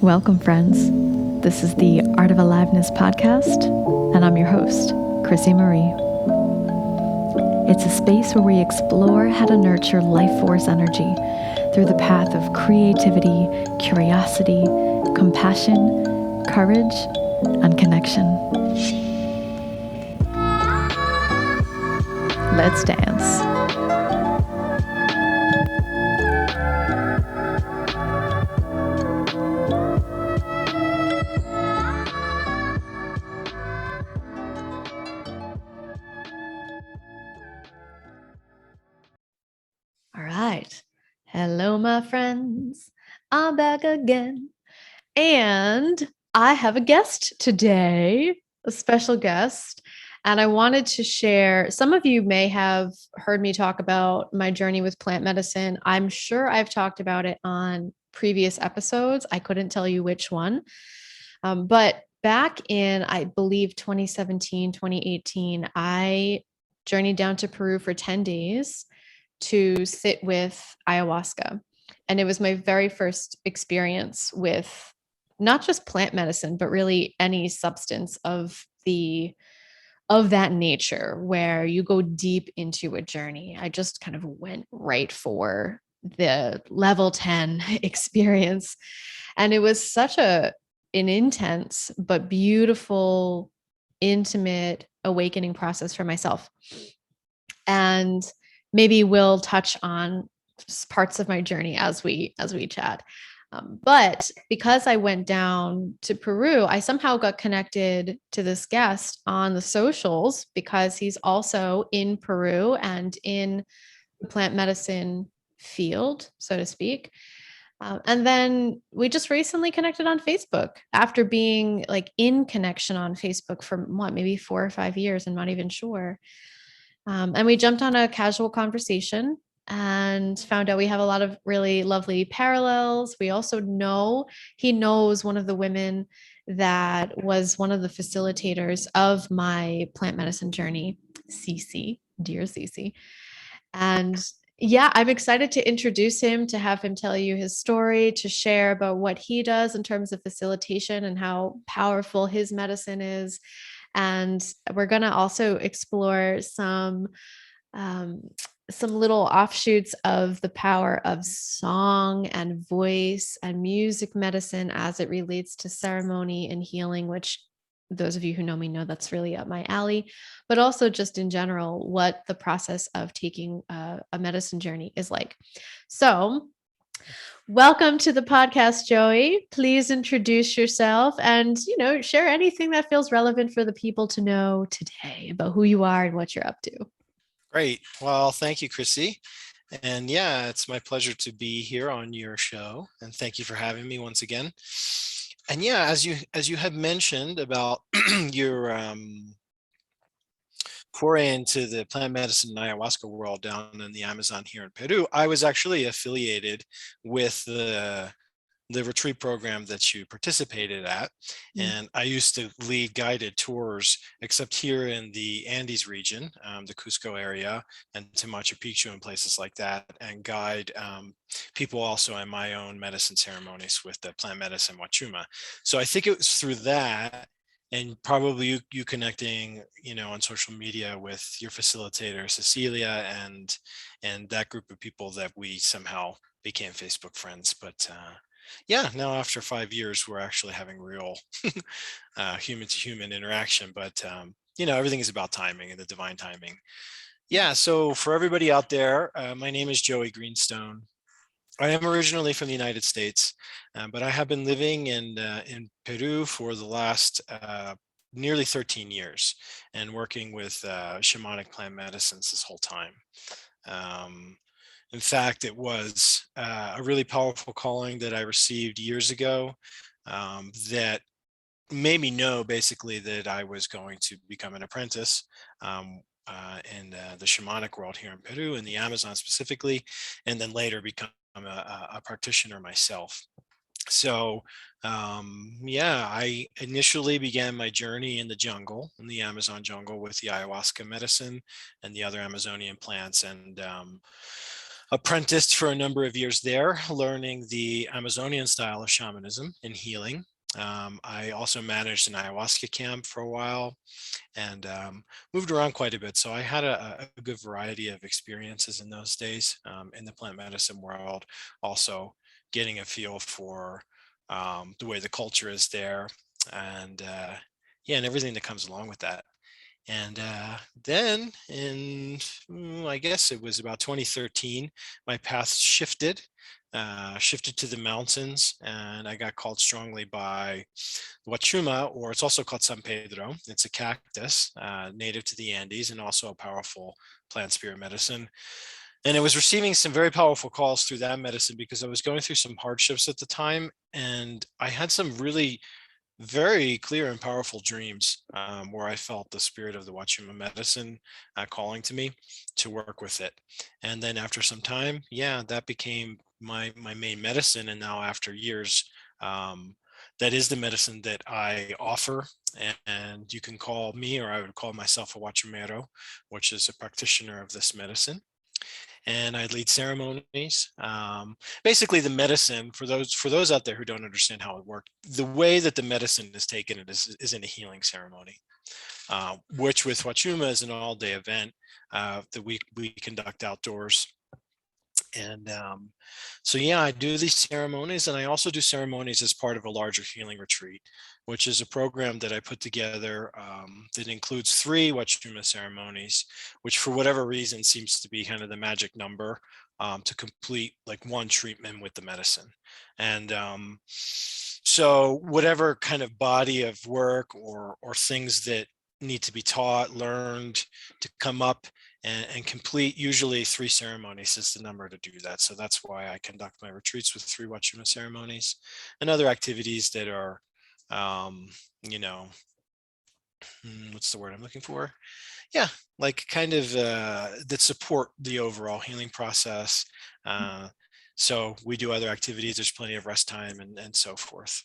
Welcome, friends. This is the Art of Aliveness podcast, and I'm your host, Chrissy Marie. It's a space where we explore how to nurture life force energy through the path of creativity, curiosity, compassion, courage, and connection. Let's dance. All right. Hello, my friends. I'm back again. And I have a guest today, a special guest. And I wanted to share, some of you may have heard me talk about my journey with plant medicine. I'm sure I've talked about it on previous episodes. I couldn't tell you which one. But back in, I believe, 2017, 2018, I journeyed down to Peru for 10 days to sit with ayahuasca. And it was my very first experience with not just plant medicine, but really any substance of that nature where you go deep into a journey. I just kind of went right for the level 10 experience. And it was such an intense but beautiful, intimate awakening process for myself. And maybe we'll touch on parts of my journey as we chat. But because I went down to Peru, I somehow got connected to this guest on the socials because he's also in Peru and in the plant medicine field, so to speak. And then we just recently connected on Facebook after being like in connection on Facebook for maybe 4 or 5 years. I'm not even sure. And we jumped on a casual conversation and found out we have a lot of really lovely parallels. We also know he knows one of the women that was one of the facilitators of my plant medicine journey, Cece, dear Cece. And yeah, I'm excited to introduce him, to have him tell you his story, to share about what he does in terms of facilitation and how powerful his medicine is. And we're going to also explore some little offshoots of the power of song and voice and music medicine as it relates to ceremony and healing, which those of you who know me know that's really up my alley, but also just in general, what the process of taking a medicine journey is like. So welcome to the podcast, Joey. Please introduce yourself and, share anything that feels relevant for the people to know today about who you are and what you're up to. Great. Well, thank you, Chrissy. And yeah, it's my pleasure to be here on your show. And thank you for having me once again. And yeah, as you had mentioned about your foray into the plant medicine and ayahuasca world down in the Amazon here in Peru, I was actually affiliated with the retreat program that you participated at. And I used to lead guided tours, except here in the Andes region, the Cusco area, and to Machu Picchu and places like that, and guide people also in my own medicine ceremonies with the plant medicine Wachuma. So I think it was through that, and probably you connecting, on social media with your facilitator, Cecilia, and that group of people that we somehow became Facebook friends. But yeah, now after 5 years, we're actually having real human to human interaction. But, everything is about timing and the divine timing. Yeah. So for everybody out there, my name is Joey Greestone. I am originally from the United States, but I have been living in Peru for the last nearly 13 years and working with shamanic plant medicines this whole time. In fact, it was a really powerful calling that I received years ago that made me know basically that I was going to become an apprentice in the shamanic world here in Peru, in the Amazon specifically, and then later become a practitioner myself. So yeah, I initially began my journey in the jungle, in the Amazon jungle, with the ayahuasca medicine and the other Amazonian plants. And apprenticed for a number of years there, learning the Amazonian style of shamanism and healing. I also managed an ayahuasca camp for a while and moved around quite a bit. So I had a good variety of experiences in those days in the plant medicine world, also getting a feel for the way the culture is there and yeah, and everything that comes along with that. And then in, I guess it was about 2013, my path shifted to the mountains, and I got called strongly by Wachuma, or it's also called San Pedro. It's a cactus native to the Andes and also a powerful plant spirit medicine. And I was receiving some very powerful calls through that medicine because I was going through some hardships at the time. And I had some really very clear and powerful dreams where I felt the spirit of the Wachuma medicine calling to me to work with it. And then after some time, yeah, that became my main medicine. And now after years, that is the medicine that I offer. And you can call me, or I would call myself, a Wachumero, which is a practitioner of this medicine, and I lead ceremonies. Basically, the medicine, for those out there who don't understand how it works, the way that the medicine is taken is in a healing ceremony, which with Wachuma is an all-day event that we conduct outdoors. And so, yeah, I do these ceremonies, and I also do ceremonies as part of a larger healing retreat, which is a program that I put together that includes 3 Wachuma ceremonies, which for whatever reason seems to be kind of the magic number to complete like one treatment with the medicine. And so whatever kind of body of work or things that need to be taught, learned, to come up and complete, usually 3 ceremonies is the number to do that. So that's why I conduct my retreats with 3 Wachuma ceremonies and other activities that are, you know, what's the word I'm looking for? Yeah, like kind of that support the overall healing process. So we do other activities. There's plenty of rest time and so forth.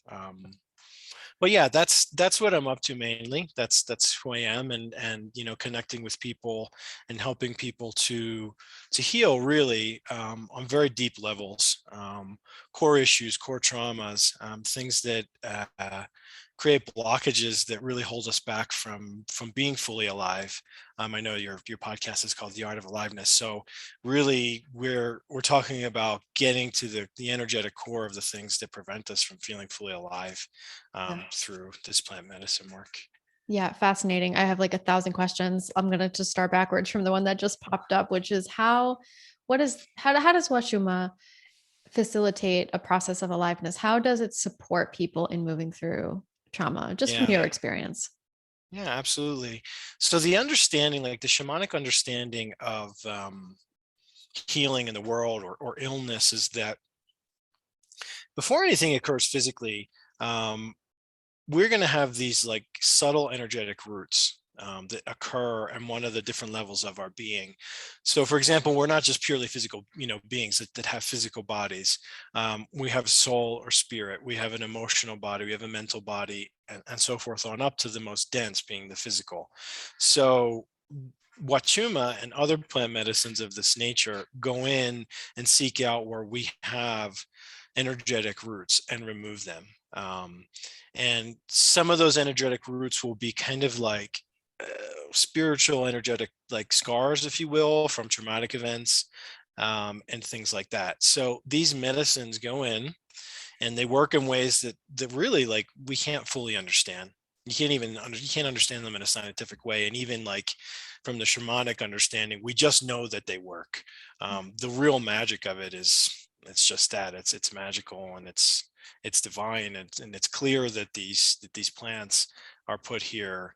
But yeah, that's what I'm up to mainly. That's who I am, and connecting with people and helping people to heal really on very deep levels, core issues, core traumas, things that create blockages that really hold us back from being fully alive. I know your podcast is called The Art of Aliveness, so really we're talking about getting to the energetic core of the things that prevent us from feeling fully alive through this plant medicine work. Yeah, fascinating. I have like 1,000 questions. I'm gonna just start backwards from the one that just popped up, which is how does Washuma facilitate a process of aliveness? How does it support people in moving through trauma, just from Yeah. your experience? Yeah, absolutely. So the understanding, like the shamanic understanding of healing in the world or illness, is that before anything occurs physically, we're going to have these like subtle energetic roots that occur in one of the different levels of our being. So for example, we're not just purely physical, beings that have physical bodies. We have soul or spirit, we have an emotional body, we have a mental body, and so forth on up to the most dense being the physical. So Wachuma and other plant medicines of this nature go in and seek out where we have energetic roots and remove them. And some of those energetic roots will be kind of like spiritual, energetic, like scars, if you will, from traumatic events and things like that. So these medicines go in and they work in ways that really like we can't fully understand. You can't understand them in a scientific way, and even like from the shamanic understanding, we just know that they work. The real magic of it is it's just that it's magical, and it's divine, and it's clear that these plants are put here,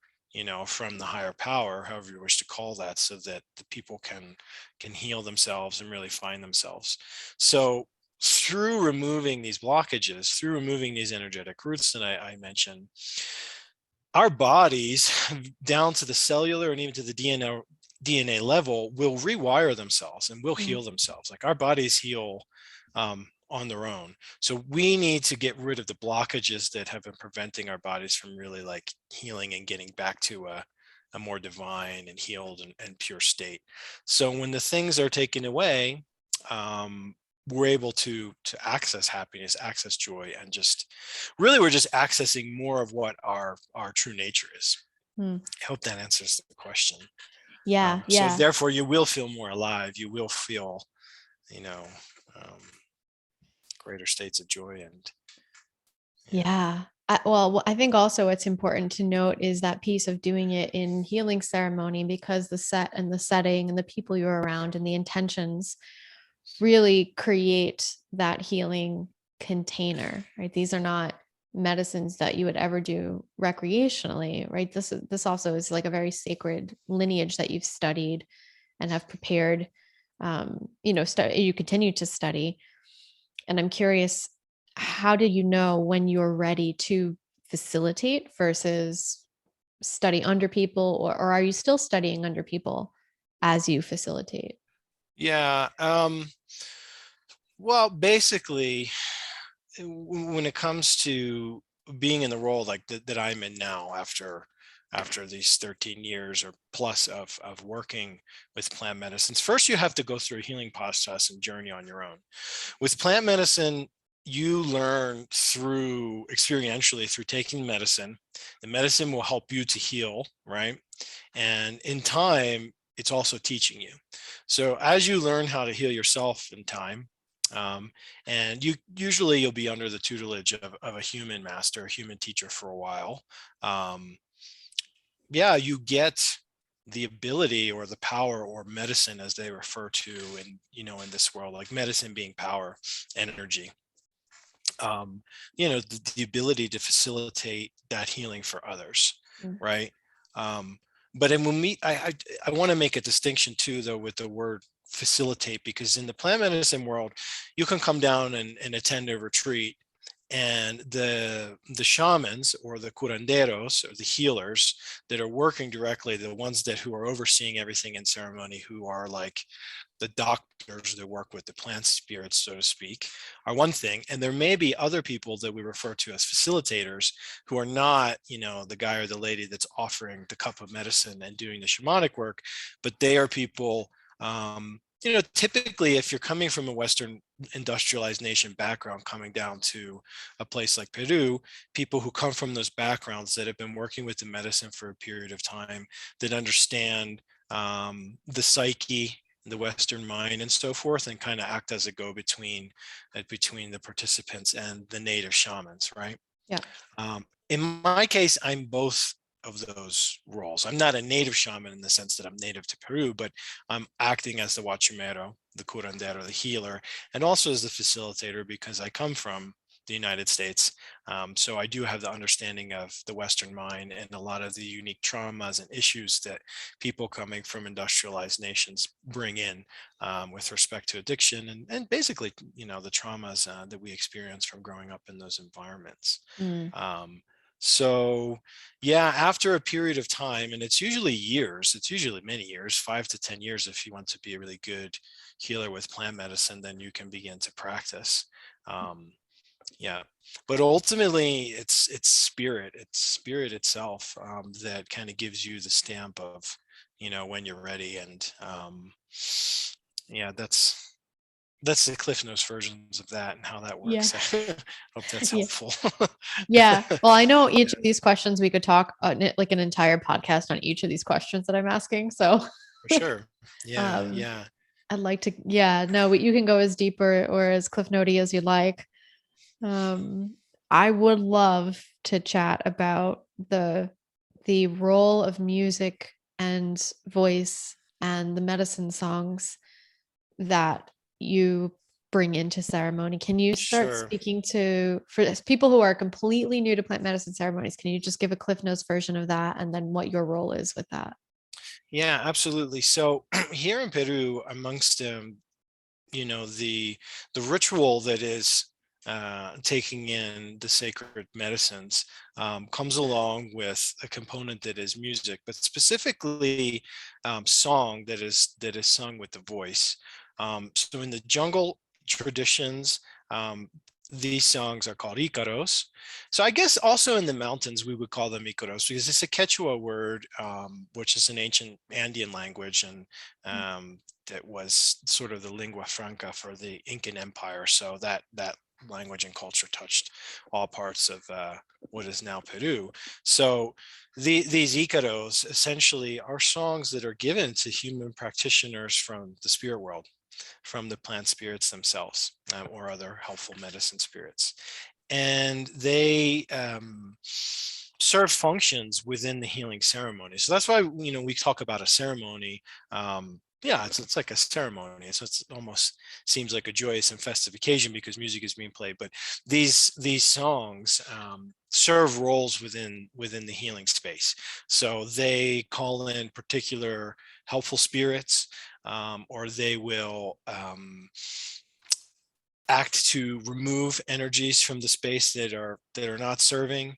from the higher power, however you wish to call that, so that the people can heal themselves and really find themselves. So through removing these blockages, through removing these energetic roots that I mentioned, our bodies down to the cellular and even to the DNA level will rewire themselves and will heal themselves. Like our bodies heal on their own. So we need to get rid of the blockages that have been preventing our bodies from really like healing and getting back to a more divine and healed and pure state. So when the things are taken away, we're able to access happiness, access joy, and just really we're just accessing more of what our true nature is. Mm. I hope that answers the question. Yeah, So yeah, therefore you will feel more alive, you will feel, you know, um, greater states of joy. And yeah. yeah. Well, I think also what's important to note is that piece of doing it in healing ceremony, because the set and the setting and the people you're around and the intentions really create that healing container, right? These are not medicines that you would ever do recreationally, right? This also is like a very sacred lineage that you've studied and have prepared. You continue to study, and I'm curious, how do you know when you're ready to facilitate versus study under people, or are you still studying under people as you facilitate? Yeah. Well, basically, when it comes to being in the role like that I'm in now, after these 13 years or plus of working with plant medicines, first you have to go through a healing process and journey on your own. With plant medicine, you learn through experientially through taking medicine. The medicine will help you to heal, right? And in time, it's also teaching you. So as you learn how to heal yourself in time, um, and you'll be under the tutelage of a human master, a human teacher for a while. Um, yeah, you get the ability or the power or medicine, as they refer to in this world, like medicine being power, energy. The ability to facilitate that healing for others, Mm. right? um, but then when I want to make a distinction too, though, with the word facilitate, because in the plant medicine world, you can come down and attend a retreat, and the shamans or the curanderos or the healers that are working directly, the ones who are overseeing everything in ceremony, who are like the doctors that work with the plant spirits, so to speak, are one thing. And there may be other people that we refer to as facilitators, who are not, the guy or the lady that's offering the cup of medicine and doing the shamanic work, but they are people, typically if you're coming from a Western industrialized nation background, coming down to a place like Peru, people who come from those backgrounds that have been working with the medicine for a period of time, that understand the psyche, the Western mind, and so forth, and kind of act as a go-between between the participants and the native shamans, right? Yeah. In my case, I'm both of those roles. I'm not a native shaman in the sense that I'm native to Peru, but I'm acting as the wachumero, the curandero, the healer, and also as the facilitator, because I come from the United States. So I do have the understanding of the Western mind and a lot of the unique traumas and issues that people coming from industrialized nations bring in, with respect to addiction and basically, the traumas that we experience from growing up in those environments. Mm. Um, so yeah, after a period of time, and it's usually years, it's usually many years, 5 to 10 years, if you want to be a really good healer with plant medicine, then you can begin to practice. Um, yeah, but ultimately it's spirit itself, that kind of gives you the stamp of, when you're ready. And yeah, that's the Cliff Notes versions of that and how that Yeah. works. I hope that's Yeah. helpful. Yeah. Well, I know each of these questions we could talk like an entire podcast on each of these questions that I'm asking. So For sure. Yeah, um, yeah. I'd like to, yeah, no, you can go as deep or as Cliff Notey as you'd like. Um, I would love to chat about the role of music and voice and the medicine songs that you bring into ceremony. Can you start Sure. speaking to, for people who are completely new to plant medicine ceremonies, can you just give a Cliff Notes version of that and then what your role is with that? Yeah, absolutely. So here in Peru, amongst the ritual that is taking in the sacred medicines, comes along with a component that is music, but specifically song that is sung with the voice. So in the jungle traditions, um, these songs are called Icaros. So I guess also in the mountains we would call them Icaros, because it's a Quechua word, which is an ancient Andean language, and that was sort of the lingua franca for the Incan Empire. So that language and culture touched all parts of what is now Peru. So these Icaros essentially are songs that are given to human practitioners from the spirit world, from the plant spirits themselves, or other helpful medicine spirits. And they serve functions within the healing ceremony. So that's why, you know, we talk about a ceremony. Yeah, it's like a ceremony. So it's almost seems like a joyous and festive occasion because music is being played. But these songs serve roles within the healing space. So they call in particular helpful spirits, or they will act to remove energies from the space that are not serving.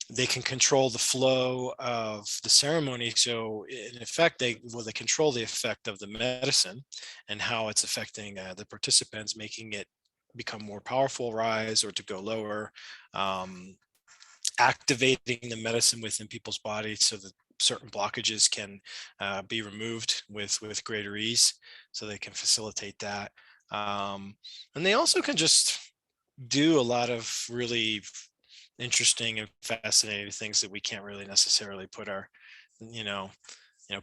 They can control the flow of the ceremony. So in effect, they control the effect of the medicine and how it's affecting the participants, making it become more powerful, rise, or to go lower, activating the medicine within people's bodies so that certain blockages can be removed with greater ease, so they can facilitate that. And they also can just do a lot of really interesting and fascinating things that we can't really necessarily put our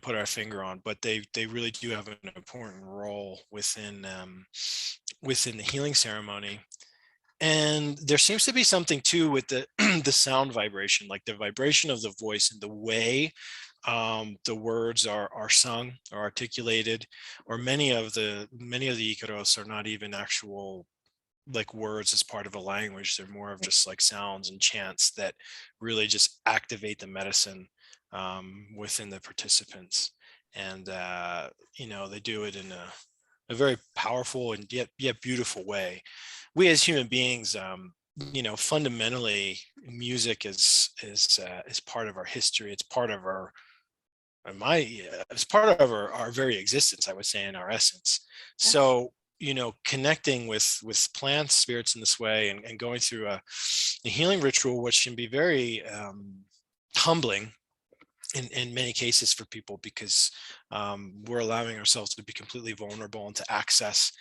put our finger on, but they really do have an important role within the healing ceremony. And there seems to be something too with the the sound vibration, like the vibration of the voice and the way the words are sung or articulated, or many of the Icaros are not even actual like words as part of a language. They're more of just like sounds and chants that really just activate the medicine within the participants. And they do it in a very powerful and yet beautiful way. We as human beings, fundamentally, music is part of our history. It's part of our it's part of our very existence, I would say, in our essence. Yes. So connecting with plants, spirits in this way, and going through a healing ritual, which can be very humbling in many cases for people, because we're allowing ourselves to be completely vulnerable and to access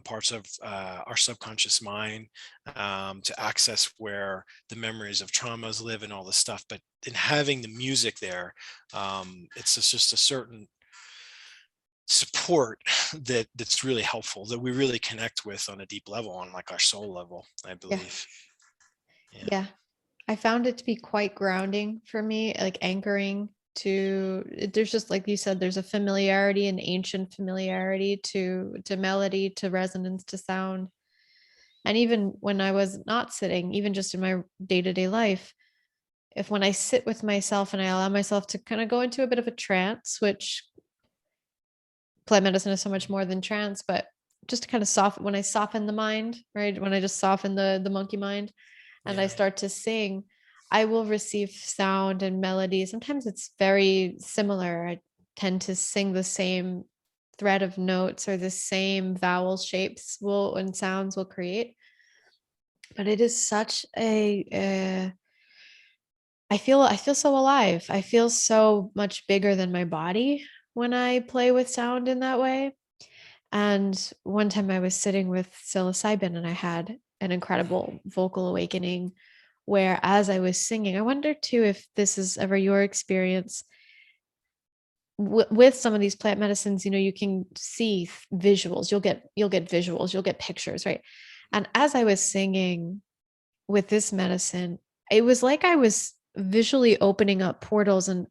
parts of our subconscious mind, to access where the memories of traumas live and all this stuff. But in having the music there, it's just a certain support that's really helpful, that we really connect with on a deep level, on like our soul level, I Yeah. believe. Yeah. Yeah. I found it to be quite grounding for me, like anchoring to there's just like you said, there's a familiarity, an ancient familiarity to melody, to resonance, to sound. And even when I was not sitting, even just in my day-to-day life, if when I sit with myself and I allow myself to kind of go into a bit of a trance, which plant medicine is so much more than trance, but just to kind of soften, when I soften the mind, right? When I just soften the monkey mind and I Yeah. start to sing, I will receive sound and melody. Sometimes it's very similar. I tend to sing the same thread of notes or the same vowel shapes will and sounds will create. But it is such I feel so alive. I feel so much bigger than my body when I play with sound in that way. And one time I was sitting with psilocybin and I had an incredible vocal awakening where as I was singing, I wonder too if this is ever your experience with some of these plant medicines. You can see visuals. You'll get visuals, you'll get pictures, right? And as I was singing with this medicine, it was like I was visually opening up portals, and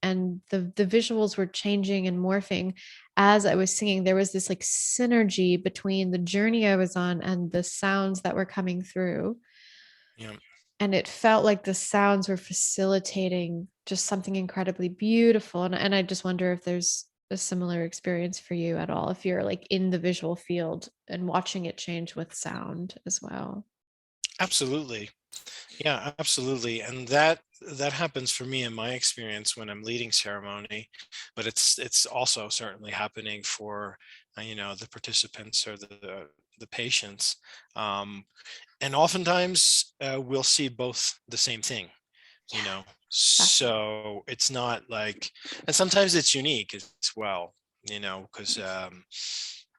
the visuals were changing and morphing as I was singing. There was this like synergy between the journey I was on and the sounds that were coming through. Yeah. And it felt like the sounds were facilitating just something incredibly beautiful. And I just wonder if there's a similar experience for you at all, if you're like in the visual field and watching it change with sound as well. Absolutely. Yeah, absolutely. And that happens for me in my experience when I'm leading ceremony, but it's also certainly happening for the participants or the patients. And oftentimes we'll see both the same thing, you Yeah, know. fascinating. So it's not like, and sometimes it's unique as well. because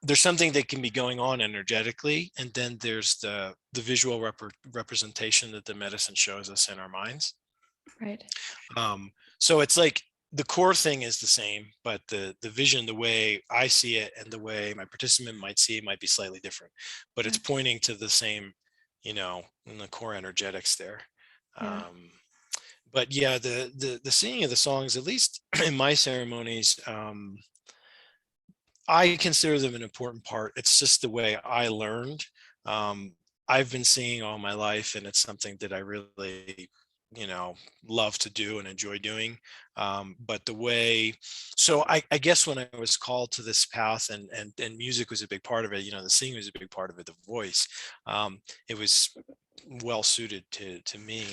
there's something that can be going on energetically, and then there's the visual representation that the medicine shows us in our minds. Right. So it's like the core thing is the same, but the vision, the way I see it and the way my participant might see it might be slightly different, but it's pointing to the same, in the core energetics there. Yeah. But yeah, the singing of the songs, at least in my ceremonies, I consider them an important part. It's just the way I learned. I've been singing all my life, and it's something that I really, love to do and enjoy doing. But so I guess when I was called to this path, and music was a big part of it, the singing was a big part of it, the voice, it was well suited to me.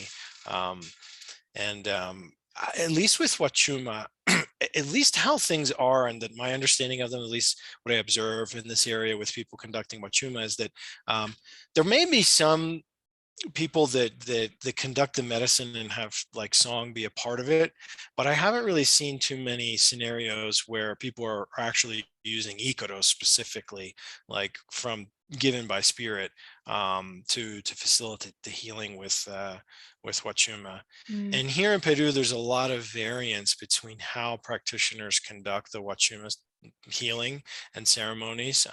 And at least with Wachuma, at least how things are, and that my understanding of them, at least what I observe in this area with people conducting Wachuma, is that there may be some people that conduct the medicine and have like song be a part of it, but I haven't really seen too many scenarios where people are actually using ikaros specifically, like from given by spirit, to facilitate the healing with Wachuma. And here in Peru, there's a lot of variance between how practitioners conduct the Wachuma healing and ceremonies,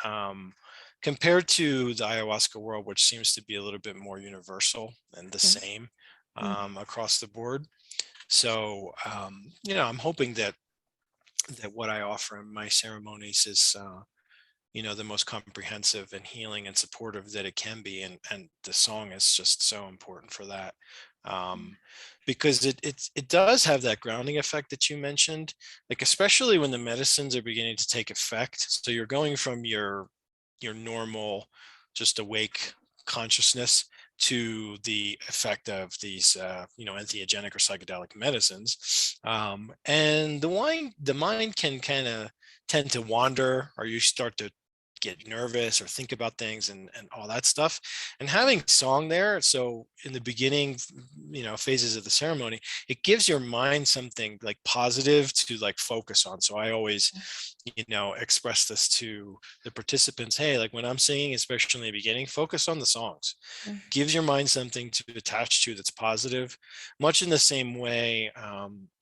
compared to the ayahuasca world, which seems to be a little bit more universal and the same across the board. So, I'm hoping that what I offer in my ceremonies is, the most comprehensive and healing and supportive that it can be. And the song is just so important for that. Because it does have that grounding effect that you mentioned, like especially when the medicines are beginning to take effect. So you're going from your normal, just awake consciousness to the effect of these, entheogenic or psychedelic medicines. And the mind can kind of tend to wander, or you start to get nervous or think about things and all that stuff. And having song there, so in the beginning, phases of the ceremony, it gives your mind something like positive to like focus on. So I always, express this to the participants: hey, like when I'm singing, especially in the beginning, focus on the songs. Gives your mind something to attach to that's positive, much in the same way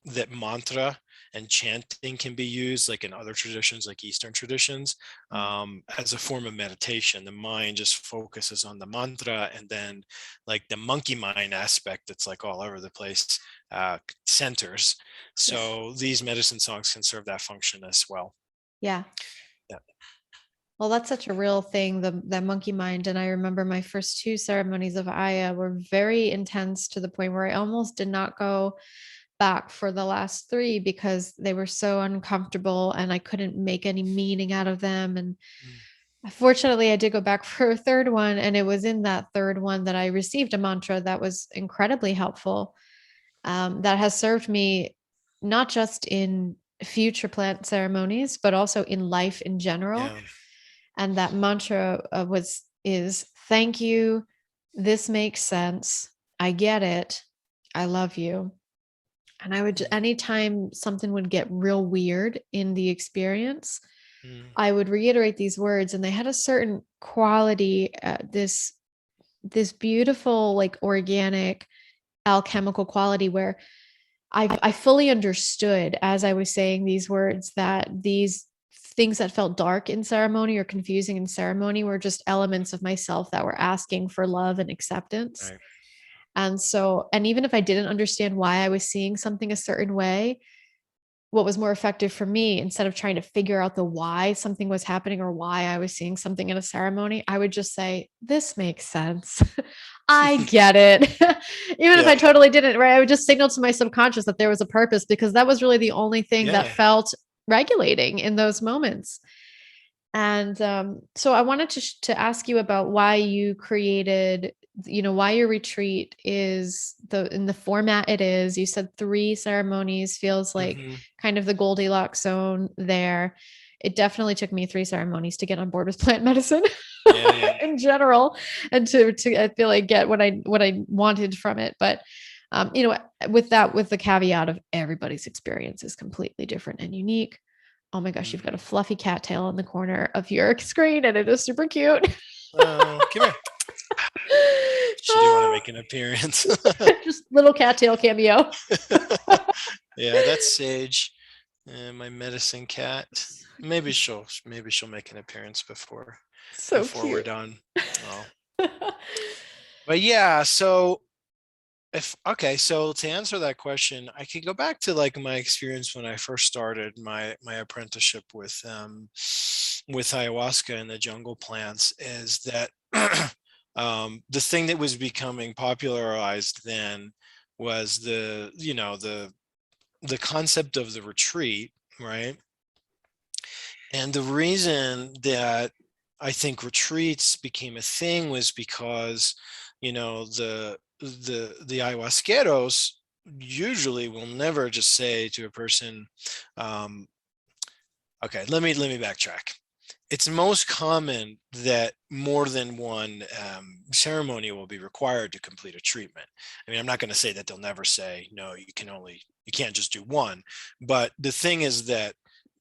that mantra and chanting can be used, like in other traditions, like Eastern traditions, as a form of meditation. The mind just focuses on the mantra, and then like the monkey mind aspect that's like all over the place centers. So these medicine songs can serve that function as well. Yeah. Yeah. Well, that's such a real thing, the monkey mind. And I remember my first two ceremonies of Aya were very intense, to the point where I almost did not go back for the last three because they were so uncomfortable and I couldn't make any meaning out of them. And fortunately, I did go back for a third one. And it was in that third one that I received a mantra that was incredibly helpful, that has served me not just in future plant ceremonies, but also in life in general. Yeah. And that mantra is thank you. This makes sense. I get it. I love you. And I would, anytime something would get real weird in the experience, I would reiterate these words, and they had a certain quality, this beautiful, like organic, alchemical quality, where I fully understood as I was saying these words that these things that felt dark in ceremony or confusing in ceremony were just elements of myself that were asking for love and acceptance. Right. And so, and even if I didn't understand why I was seeing something a certain way, what was more effective for me, instead of trying to figure out the why something was happening or why I was seeing something in a ceremony, I would just say, this makes sense. I get it. Even if I totally didn't, right? I would just signal to my subconscious that there was a purpose, because that was really the only thing that felt regulating in those moments. And so I wanted to ask you about why you created, why your retreat is in the format it is. You said 3 ceremonies feels like kind of the Goldilocks zone there. It definitely took me 3 ceremonies to get on board with plant medicine in general, and to I feel like get what I wanted from it. But with the caveat of everybody's experience is completely different and unique. Oh my gosh, you've got a fluffy cattail in the corner of your screen and it is super cute. Oh, come here. She didn't want to make an appearance. Just little cattail cameo. Yeah, that's Sage, my medicine cat. Maybe she'll make an appearance So before we're cute. done. Oh, but yeah. So so to answer that question, I could go back to like my experience when I first started my apprenticeship with ayahuasca and the jungle plants. Is that the thing that was becoming popularized then was the concept of the retreat, right? And the reason that I think retreats became a thing was because, the ayahuasqueros usually will never just say to a person, um, okay, let me backtrack. It's most common that more than one ceremony will be required to complete a treatment. I mean, I'm not going to say that they'll never say, no, you can't just do one. But the thing is that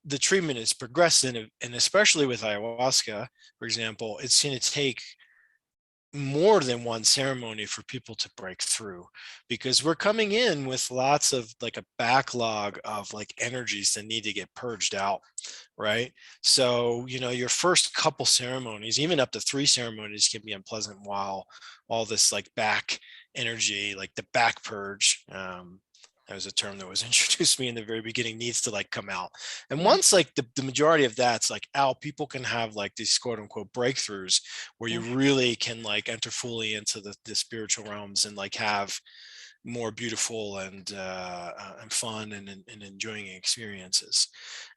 the treatment is progressive, and especially with ayahuasca, for example, it's going to take more than one ceremony for people to break through, because we're coming in with lots of like a backlog of like energies that need to get purged out, right? So your first couple ceremonies, even up to 3 ceremonies, can be unpleasant, while all this like back energy, like the back purge, that was a term that was introduced to me in the very beginning, needs to like come out. And Yeah. once like the majority of that's like out, people can have like these quote unquote breakthroughs where you Yeah. really can like enter fully into the spiritual realms and like have more beautiful and fun and enjoying experiences.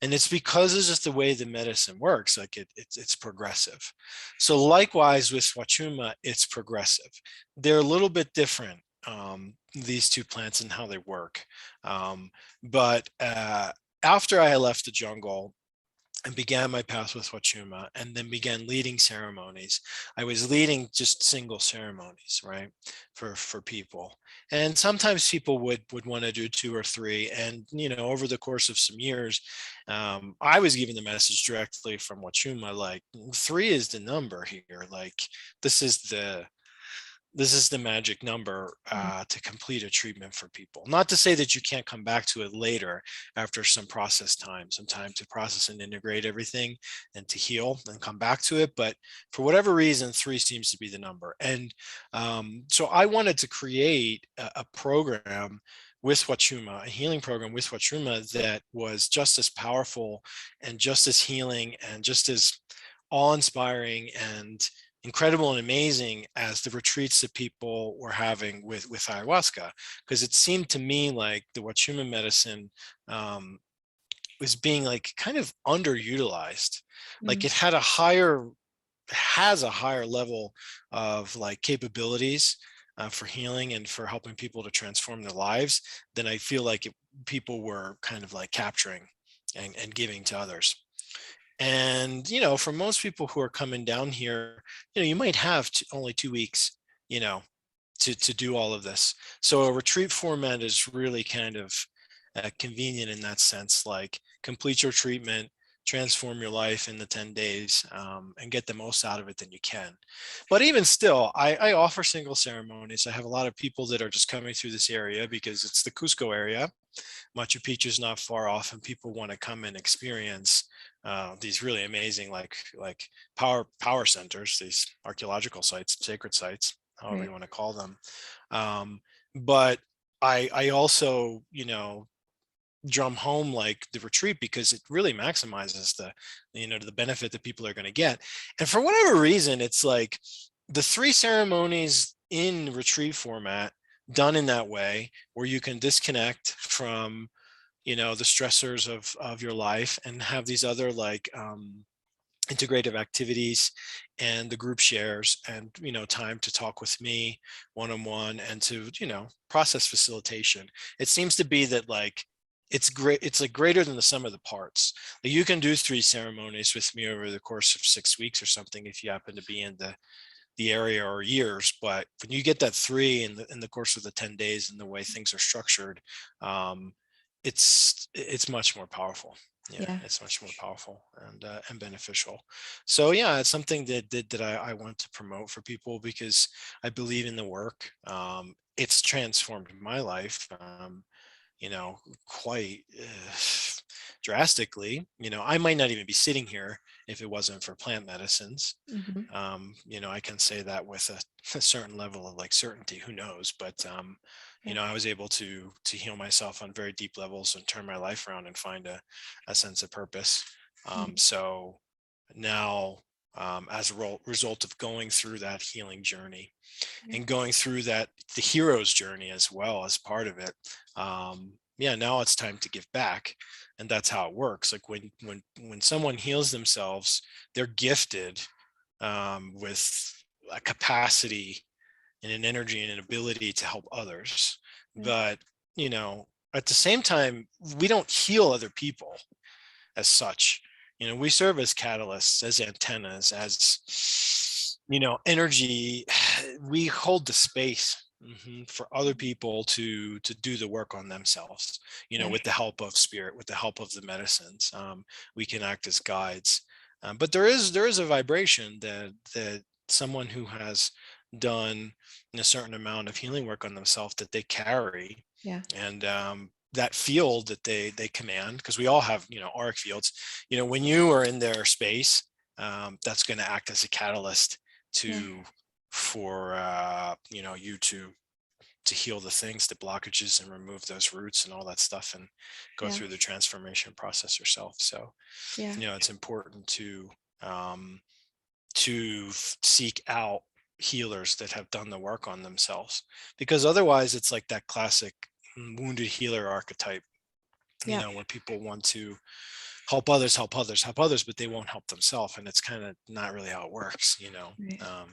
And it's because it's just the way the medicine works. Like it's progressive. So likewise with Wachuma, it's progressive. They're a little bit different, these two plants and how they work. But after I left the jungle and began my path with Wachuma, and then began leading ceremonies. I was leading just single ceremonies, right, for people. And sometimes people would want to do 2 or 3. And over the course of some years, I was given the message directly from Wachuma, like 3 is the number here. Like this is the this is the magic number Mm. to complete a treatment for people. Not to say that you can't come back to it later after some time to process and integrate everything and to heal and come back to it. But for whatever reason, 3 seems to be the number. And so I wanted to create a program with Wachuma, a healing program with Wachuma that was just as powerful and just as healing and just as awe-inspiring and incredible and amazing as the retreats that people were having with ayahuasca, because it seemed to me like the Wachuma medicine was being like kind of underutilized. Like Mm. it has a higher level of like capabilities for healing and for helping people to transform their lives than I feel like people were kind of like capturing and giving to others. And for most people who are coming down here, you might have only 2 weeks, you know, to do all of this. So a retreat format is really kind of convenient in that sense. Like complete your treatment, transform your life in the 10 days, and get the most out of it than you can. But even still, I offer single ceremonies. I have a lot of people that are just coming through this area because it's the Cusco area. Machu Picchu is not far off, and people want to come and experience these really amazing, like power centers, these archaeological sites, sacred sites, however you Right. want to call them. But I also drum home like the retreat because it really maximizes the benefit that people are going to get. And for whatever reason, it's like the 3 ceremonies in retreat format done in that way where you can disconnect from the stressors of your life and have these other like integrative activities and the group shares and time to talk with me one-on-one and to process facilitation. It seems to be that like it's great, it's like greater than the sum of the parts. Like you can do 3 ceremonies with me over the course of 6 weeks or something if you happen to be in the area or years, but when you get that 3 in the course of the 10 days and the way things are structured, it's much more powerful. Yeah, Yeah. it's much more powerful and beneficial. So yeah, it's something that I want to promote for people because I believe in the work. It's transformed my life. You know, quite drastically. You know, I might not even be sitting here if it wasn't for plant medicines. Hmm. You know, I can say that with a certain level of like certainty. Who knows? But you Yeah. know, I was able to heal myself on very deep levels and turn my life around and find a sense of purpose. Mm. So now, as a result of going through that healing journey Yeah. and going through that the hero's journey as well as part of it, yeah, now it's time to give back. And that's how it works. Like when someone heals themselves, they're gifted with a capacity and an energy and an ability to help others. Yeah. But, you know, at the same time, we don't heal other people as such. You know, we serve as catalysts, as antennas, as, you know, energy. We hold the space, for other people to do the work on themselves, you know, Yeah. with the help of spirit, with the help of the medicines. We can act as guides. But there is a vibration that someone who has done a certain amount of healing work on themselves that they carry, Yeah. and that field that they command, because we all have, you know, auric fields. You know, when you are in their space, that's going to act as a catalyst Yeah. to for you know, you to heal the things, the blockages, and remove those roots and all that stuff, and go Yeah. through the transformation process yourself. So, Yeah. you know, it's important um, seek out healers that have done the work on themselves, because otherwise it's like that classic wounded healer archetype, you Yeah. know, where people want to help others, help others, help others, but they won't help themselves. And it's kind of not really how it works, you know. Right.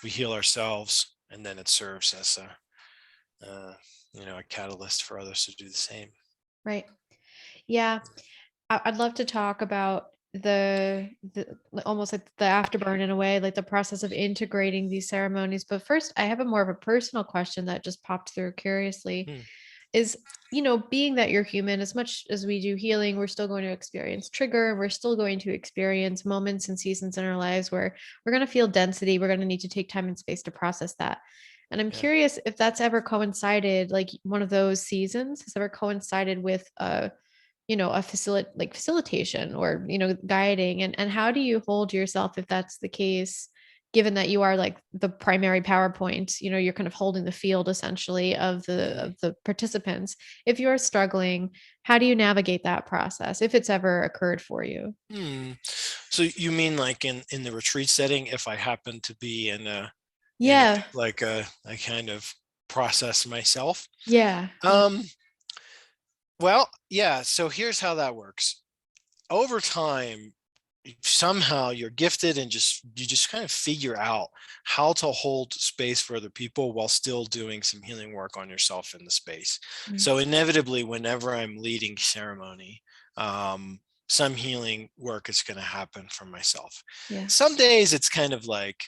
We heal ourselves, and then it serves as you know, a catalyst for others to do the same. Right. Yeah. I'd love to talk about almost like the afterburn in a way, like the process of integrating these ceremonies. But first, I have a more of a personal question that just popped through curiously. Hmm. Is, being that you're human, as much as we do healing, we're still going to experience trigger, and we're still going to experience moments and seasons in our lives where we're going to feel density. We're going to need to take time and space to process that. And I'm Yeah. curious if that's ever coincided, like one of those seasons has ever coincided with a facilitation or guiding, and how do you hold yourself if that's the case, given that you are like the primary PowerPoint, you're kind of holding the field essentially of the Hmm. of the participants. If you're struggling, how do you navigate that process if it's ever occurred for you? Hmm. So you mean like in the retreat setting, if I happen to be in a Yeah. like a kind of process myself? Yeah. Yeah. Um, well, yeah. So here's how that works. Over time, somehow you're gifted and you just kind of figure out how to hold space for other people while still doing some healing work on yourself in the space. Mm. So inevitably, whenever I'm leading ceremony, some healing work is going to happen for myself. Yeah. Some days it's kind of like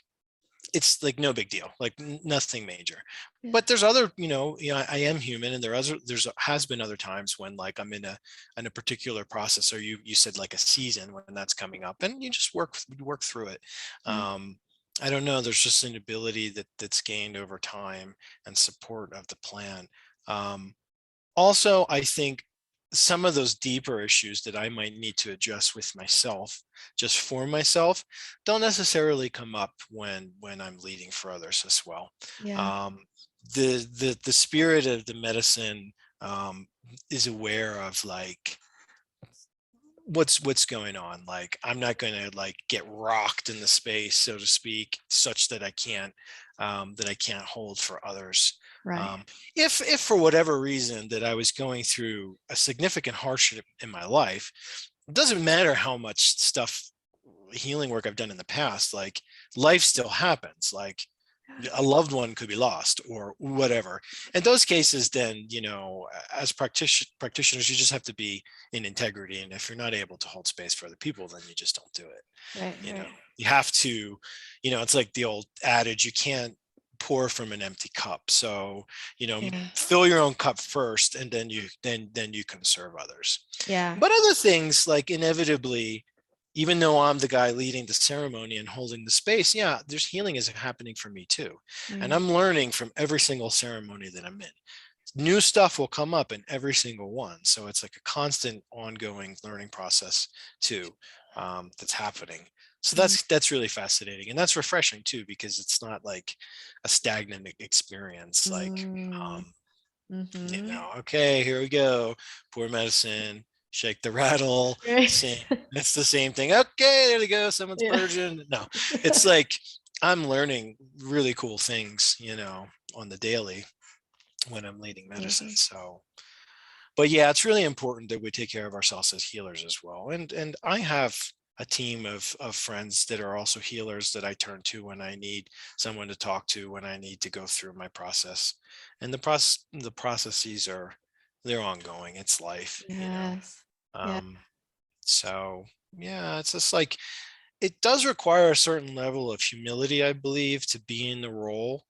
it's like no big deal, like nothing major. Yeah. But there's other, I am human, and there's has been other times when like I'm in a particular process, or you said like a season when that's coming up, and you just work through it. Yeah. Um, I don't know. There's just an ability that's gained over time and support of the plan. Also, I think some of those deeper issues that I might need to address with myself, just for myself, don't necessarily come up when I'm leading for others as well. Yeah. Um, the spirit of the medicine is aware of like what's going on. Like I'm not going to like get rocked in the space, so to speak, such that I can't hold for others. Right. um, if for whatever reason that I was going through a significant hardship in my life, it doesn't matter how much stuff, healing work I've done in the past, like life still happens. Like a loved one could be lost or whatever. In those cases, then, as practitioners, you just have to be in integrity. And if you're not able to hold space for other people, then you just don't do it. Right. You know, Right. you have to, it's like the old adage, you can't pour from an empty cup. So, Yeah. fill your own cup first, and then you can serve others. Yeah. But other things, like, inevitably, even though I'm the guy leading the ceremony and holding the space, yeah, there's healing is happening for me too. And Yeah. I'm learning from every single ceremony that I'm in. New stuff will come up in every single one. So it's like a constant ongoing learning process too, that's happening. So Mm. that's really fascinating, and that's refreshing too, because it's not like a stagnant experience. Like, Mm. um, Mhm. okay, here we go, pour medicine, shake the rattle, Right. sing. It's the same thing. Okay, there you go, someone's Yeah. purging. No, it's like I'm learning really cool things, on the daily when I'm leading medicine. Mhm. So, but yeah, it's really important that we take care of ourselves as healers as well. And I have a team of friends that are also healers that I turn to when I need someone to talk to, when I need to go through my process. And the processes they're ongoing. It's life. Yes. Yeah. Um, so yeah, it's just like, it does require a certain level of humility, I believe, to be in the role,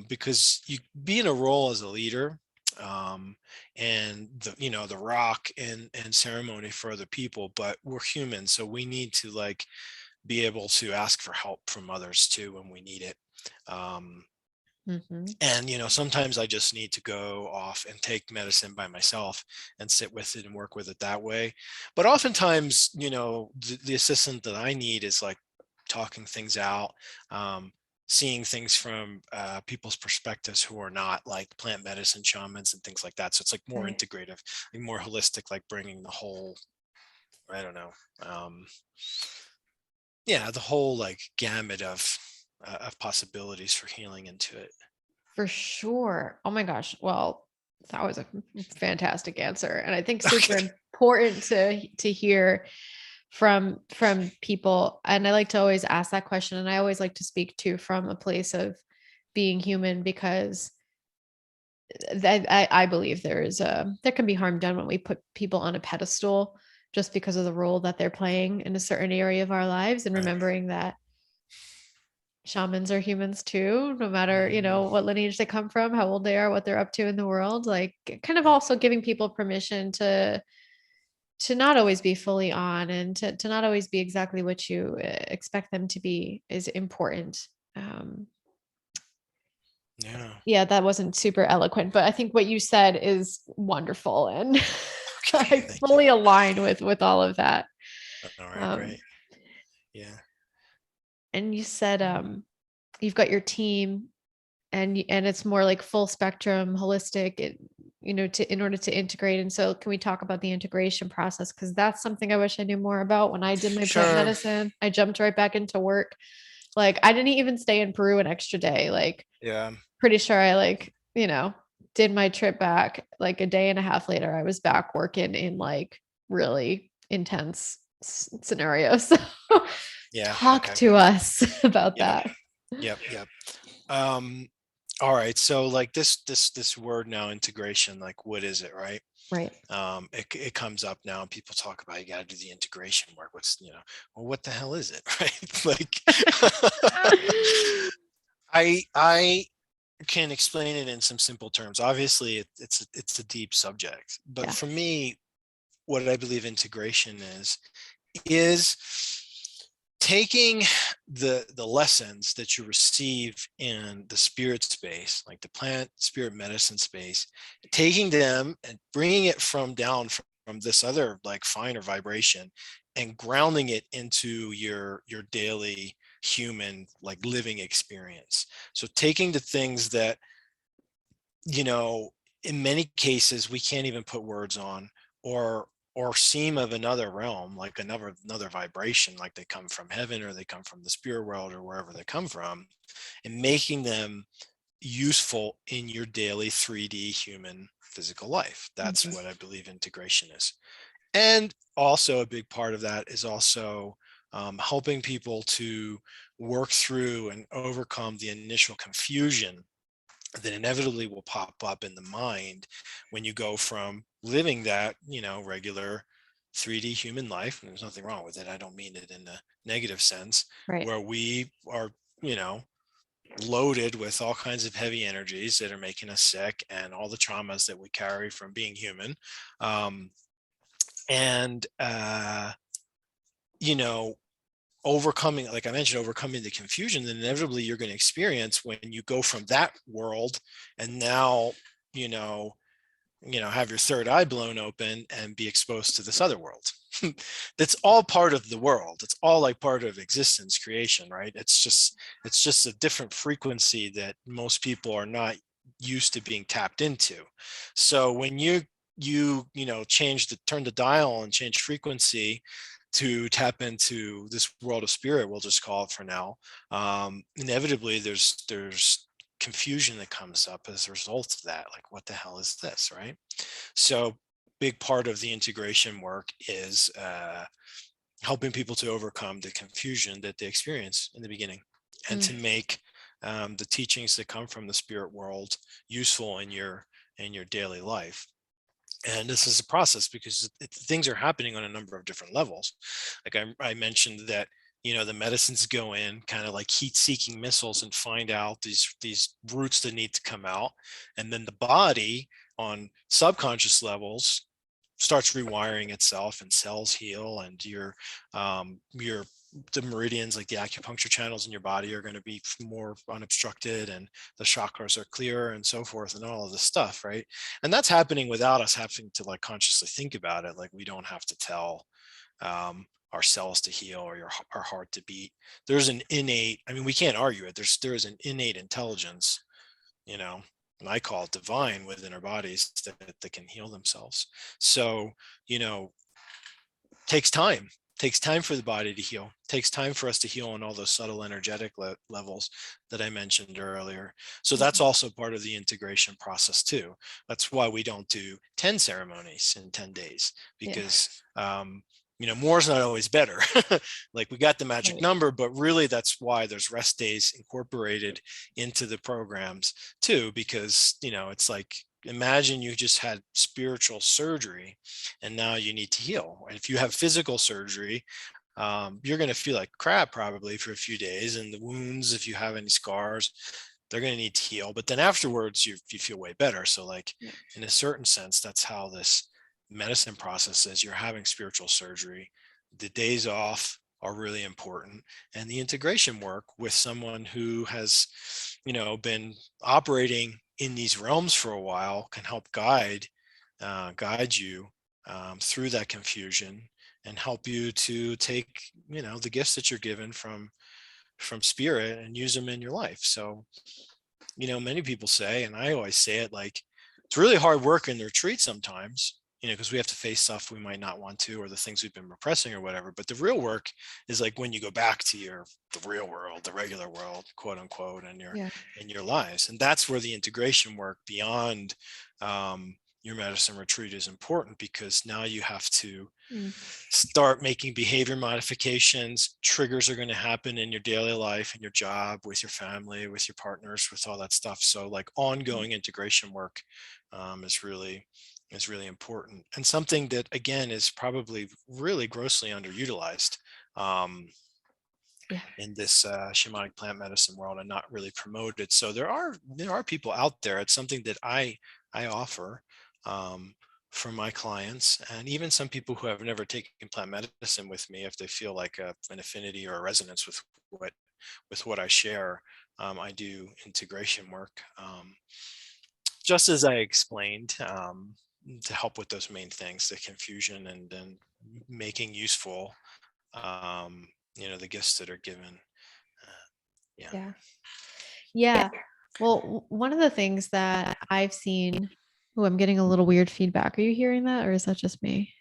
because you be in a role as a leader, um, and the rock and ceremony for other people, but we're human, so we need to, like, be able to ask for help from others too when we need it. Um, Mhm. and sometimes I just need to go off and take medicine by myself and sit with it and work with it that way. But oftentimes, the assistant that I need is, like, talking things out, um, seeing things from people's perspectives who are not, like, plant medicine shamans and things like that. So it's like more Right. integrative, like more holistic, like bringing the whole, I don't know, um, yeah, the whole, like, gamut of possibilities for healing into it. For sure. Oh my gosh. Well, that was a fantastic answer, and I think super Okay. important to hear from people. And I like to always ask that question, and I always like to speak to from a place of being human, because I believe there can be harm done when we put people on a pedestal just because of the role that they're playing in a certain area of our lives, and Right. remembering that shamans are humans too, no matter, Mhm. what lineage they come from, how old they are, what they're up to in the world. Like, kind of Right. also giving people permission to not always be fully on, and to not always be exactly what you expect them to be is important. Um, Yeah. yeah, that wasn't super eloquent, but I think what you said is wonderful, and Okay. I Thank you. fully align with all of that. All right. Um, Great. Yeah. and you said you've got your team, and it's more like full spectrum, holistic, to in order to integrate. And so, can we talk about the integration process? Because that's something I wish I knew more about. When I did my plant Sure. medicine, I jumped right back into work. Like, I didn't even stay in Peru an extra day. Like, Yeah. pretty sure I, like, did my trip back. Like a day and a half later, I was back working in, like, really intense scenarios. So, Yeah. talk Okay. to us about Yep. that. Yep. Yep. Um, all right. So, like, this word now, integration, like, what is it, right? Right. It comes up now, and people talk about, you got to do the integration work. Well, what the hell is it, right? Like, I can explain it in some simple terms. Obviously, it's a deep subject, but Yeah. for me, what I believe integration is taking the lessons that you receive in the spirit space, like the plant spirit medicine space, taking them and bringing it from this other, like, finer vibration, and grounding it into your daily human, like, living experience. So taking the things that, you know in many cases we can't even put words on, or seem of another realm, like another vibration, like they come from heaven, or they come from the spirit world, or wherever they come from, and making them useful in your daily 3D human physical life. That's Mhm. what I believe integration is. And also, a big part of that is also, helping people to work through and overcome the initial confusion that inevitably will pop up in the mind when you go from living that, regular 3D human life. And there's nothing wrong with it. I don't mean it in a negative sense, Right. where we are, you know, loaded with all kinds of heavy energies that are making us sick and all the traumas that we carry from being human. Um, and, you know, overcoming, like I mentioned, overcoming the confusion that inevitably you're going to experience when you go from that world and now, you know, have your third eye blown open and be exposed to this other world. That's all part of the world. It's all like part of existence, creation, right? It's just a different frequency that most people are not used to being tapped into. So when turn the dial and change frequency to tap into this world of spirit, we'll just call it for now, inevitably there's confusion that comes up as a result of that. Like, what the hell is this, right? So big part of the integration work is helping people to overcome the confusion that they experience in the beginning, and to make the teachings that come from the spirit world useful in your daily life. And this is a process because things are happening on a number of different levels. Like I mentioned that, the medicines go in kind of like heat seeking missiles and find out these roots that need to come out. And then the body on subconscious levels starts rewiring itself, and cells heal, and the meridians, like the acupuncture channels in your body, are going to be more unobstructed, and the chakras are clearer, and so forth, and all of this stuff, right? And that's happening without us having to like consciously think about it. Like, we don't have to tell our cells to heal or our heart to beat. There's an innate, I mean, we can't argue it, there is an innate intelligence, and I call it divine, within our bodies that can heal themselves. So, takes time takes time for the body to heal, takes time for us to heal on all those subtle energetic levels that I mentioned earlier. So that's also part of the integration process too. That's why we don't do 10 ceremonies in 10 days, because more is not always better. Like, we got the magic number, but really that's why there's rest days incorporated into the programs too, because it's like, imagine you just had spiritual surgery and now you need to heal. And if you have physical surgery, you're going to feel like crap probably for a few days, and the wounds, if you have any scars, they're going to need to heal. But then afterwards you feel way better. So like, in a certain sense, that's how this medicine process is. You're having spiritual surgery, the days off are really important, and the integration work with someone who has been operating in these realms for a while can help guide you through that confusion, and help you to take the gifts that you're given from spirit and use them in your life. So many people say, and I always say it, like, it's really hard work in the retreat sometimes, because we have to face stuff we might not want to, or the things we've been repressing or whatever. But the real work is like when you go back to the real world, the regular world, quote unquote, in your lives. And that's where the integration work beyond your medicine retreat is important, because now you have to start making behavior modifications. Triggers are going to happen in your daily life, in your job, with your family, with your partners, with all that stuff. So like, ongoing integration work is really important, and something that, again, is probably really grossly underutilized in this shamanic plant medicine world, and not really promoted. So there are people out there. It's something that I offer for my clients, and even some people who have never taken plant medicine with me, if they feel like an affinity or a resonance with what I share. I do integration work, just as I explained, to help with those main things, the confusion, and then making useful the gifts that are given. Well, one of the things that I've seen, I'm getting a little weird feedback. Are you hearing that, or is that just me?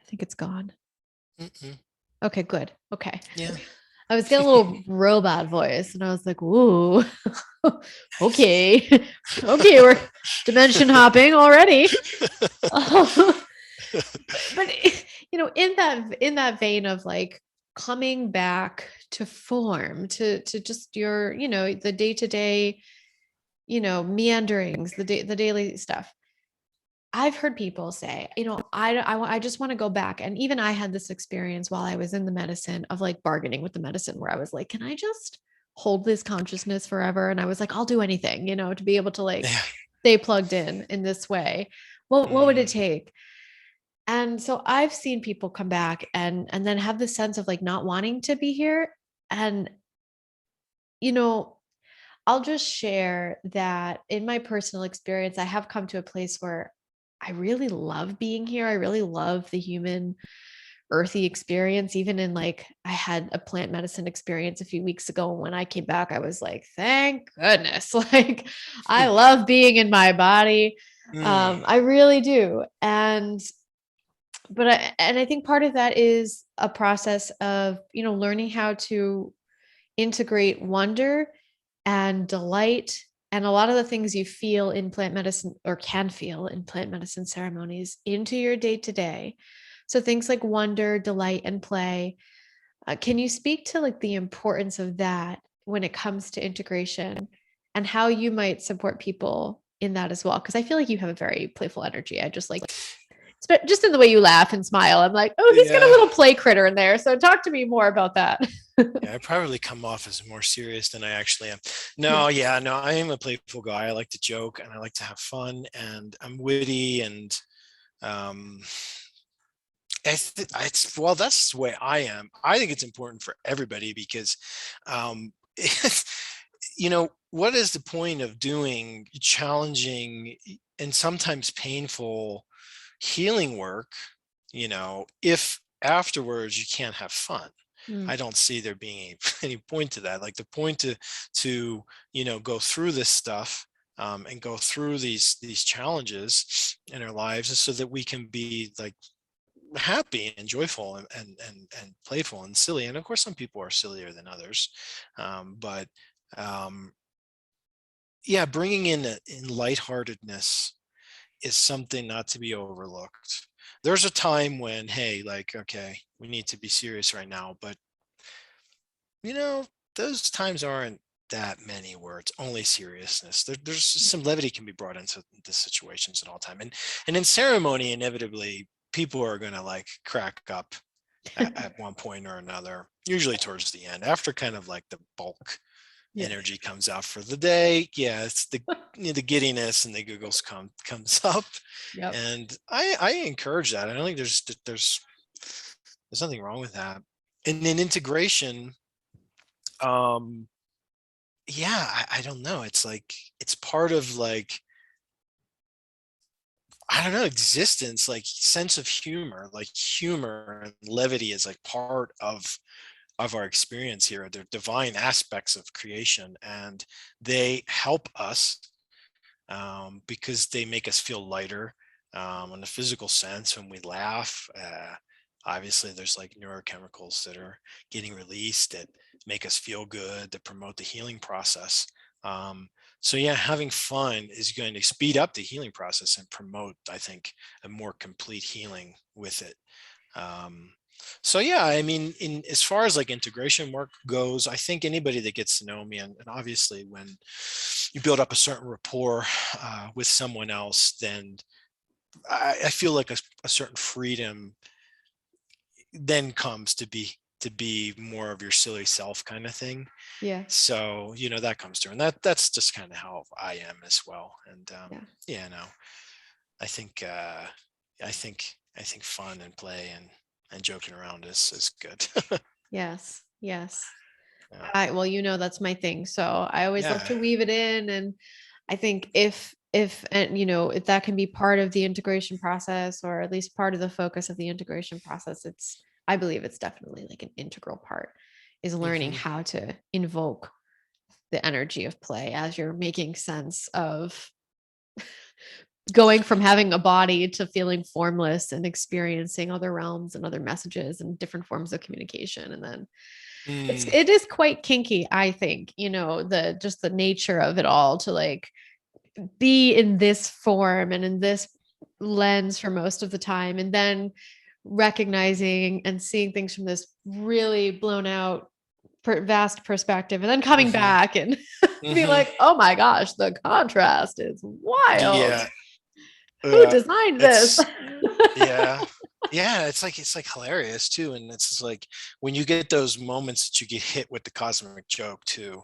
I think it's gone. Okay, good. Okay. I was getting a little robot voice, and I was like, "Ooh, okay, okay, we're dimension hopping already." But in that vein of like coming back to form, to just your, the day-to-day, meanderings, the daily stuff. I've heard people say, I just want to go back. And even I had this experience while I was in the medicine of like bargaining with the medicine, where I was like, can I just hold this consciousness forever. And I was like, I'll do anything, to be able to like Yeah. stay plugged in this way. What would it take? And so I've seen people come back and then have this sense of like not wanting to be here. And, you know, I'll just share that in my personal experience, I have come to a place where I really love being here. I really love the human earthy experience. Even in like, I had a plant medicine experience a few weeks ago. And when I came back, I was like, thank goodness. Like, I love being in my body. I really do. And I think part of that is a process of, learning how to integrate wonder and delight and a lot of the things you feel in plant medicine or can feel in plant medicine ceremonies into your day to day. So things like wonder, delight, and play. Can you speak to like the importance of that when it comes to integration and how you might support people in that as well? Because I feel like you have a very playful energy. I just like just in the way you laugh and smile. I'm like, oh, he's got a Yeah. little play critter in there. So talk to me more about that. Yeah, I probably come off as more serious than I actually am. Yeah. No, I am a playful guy. I like to joke and I like to have fun, and I'm witty, and um well, that's the way I am. I think it's important for everybody because um what is the point of doing challenging and sometimes painful healing work, if afterwards you can't have fun? Mm. I don't see there being any point to that. Like the point to go through this stuff, and go through these challenges in our lives is so that we can be like happy and joyful and playful and silly. And of course, some people are sillier than others, but um, yeah, bringing in lightheartedness is something not to be overlooked. There's a time when, hey, like, okay, we need to be serious right now, but you know, those times aren't that many where it's only seriousness. There's some levity can be brought into the situations at all time. And in ceremony, inevitably, people are going to like crack up at one point or another, usually towards the end, after kind of like the bulk Yeah. energy comes out for the day. Yeah, it's the giddiness and the giggles comes up. Yep. And I encourage that. I don't think there's nothing wrong with that. And in integration, um yeah, I don't know, it's like it's part of like, I don't know, existence, like sense of humor, like humor and levity is like part of our experience here. They're divine aspects of creation, and they help us, because they make us feel lighter, in a physical sense. When we laugh, obviously there's like neurochemicals that are getting released that make us feel good, that promote the healing process. So yeah, having fun is going to speed up the healing process and promote, I think, a more complete healing with it. um, so yeah, I mean, in as far as like integration work goes, I think anybody that gets to know me, and obviously when you build up a certain rapport, with someone else, then I feel like a certain freedom then comes to be more of your silly self kind of thing. Yeah. So that comes through, and that's just kind of how I am as well. And Yeah. yeah, no, I think I think fun and play and joking around is good. Yes. Yes. Yeah. Well, that's my thing. So I always love Yeah. to weave it in. And I think if that can be part of the integration process, or at least part of the focus of the integration process, I believe it's definitely like an integral part is learning Hmm. how to invoke the energy of play as you're making sense of going from having a body to feeling formless and experiencing other realms and other messages and different forms of communication. And then Mm. it is quite kinky, I think, the nature of it all to like be in this form and in this lens for most of the time, and then recognizing and seeing things from this really blown out vast perspective, and then coming Hmm. back and be Hmm. like, oh my gosh, the contrast is wild. Yeah. Who Yeah. designed this? It's yeah. Yeah, it's like hilarious too. And it's just like when you get those moments that you get hit with the cosmic joke too,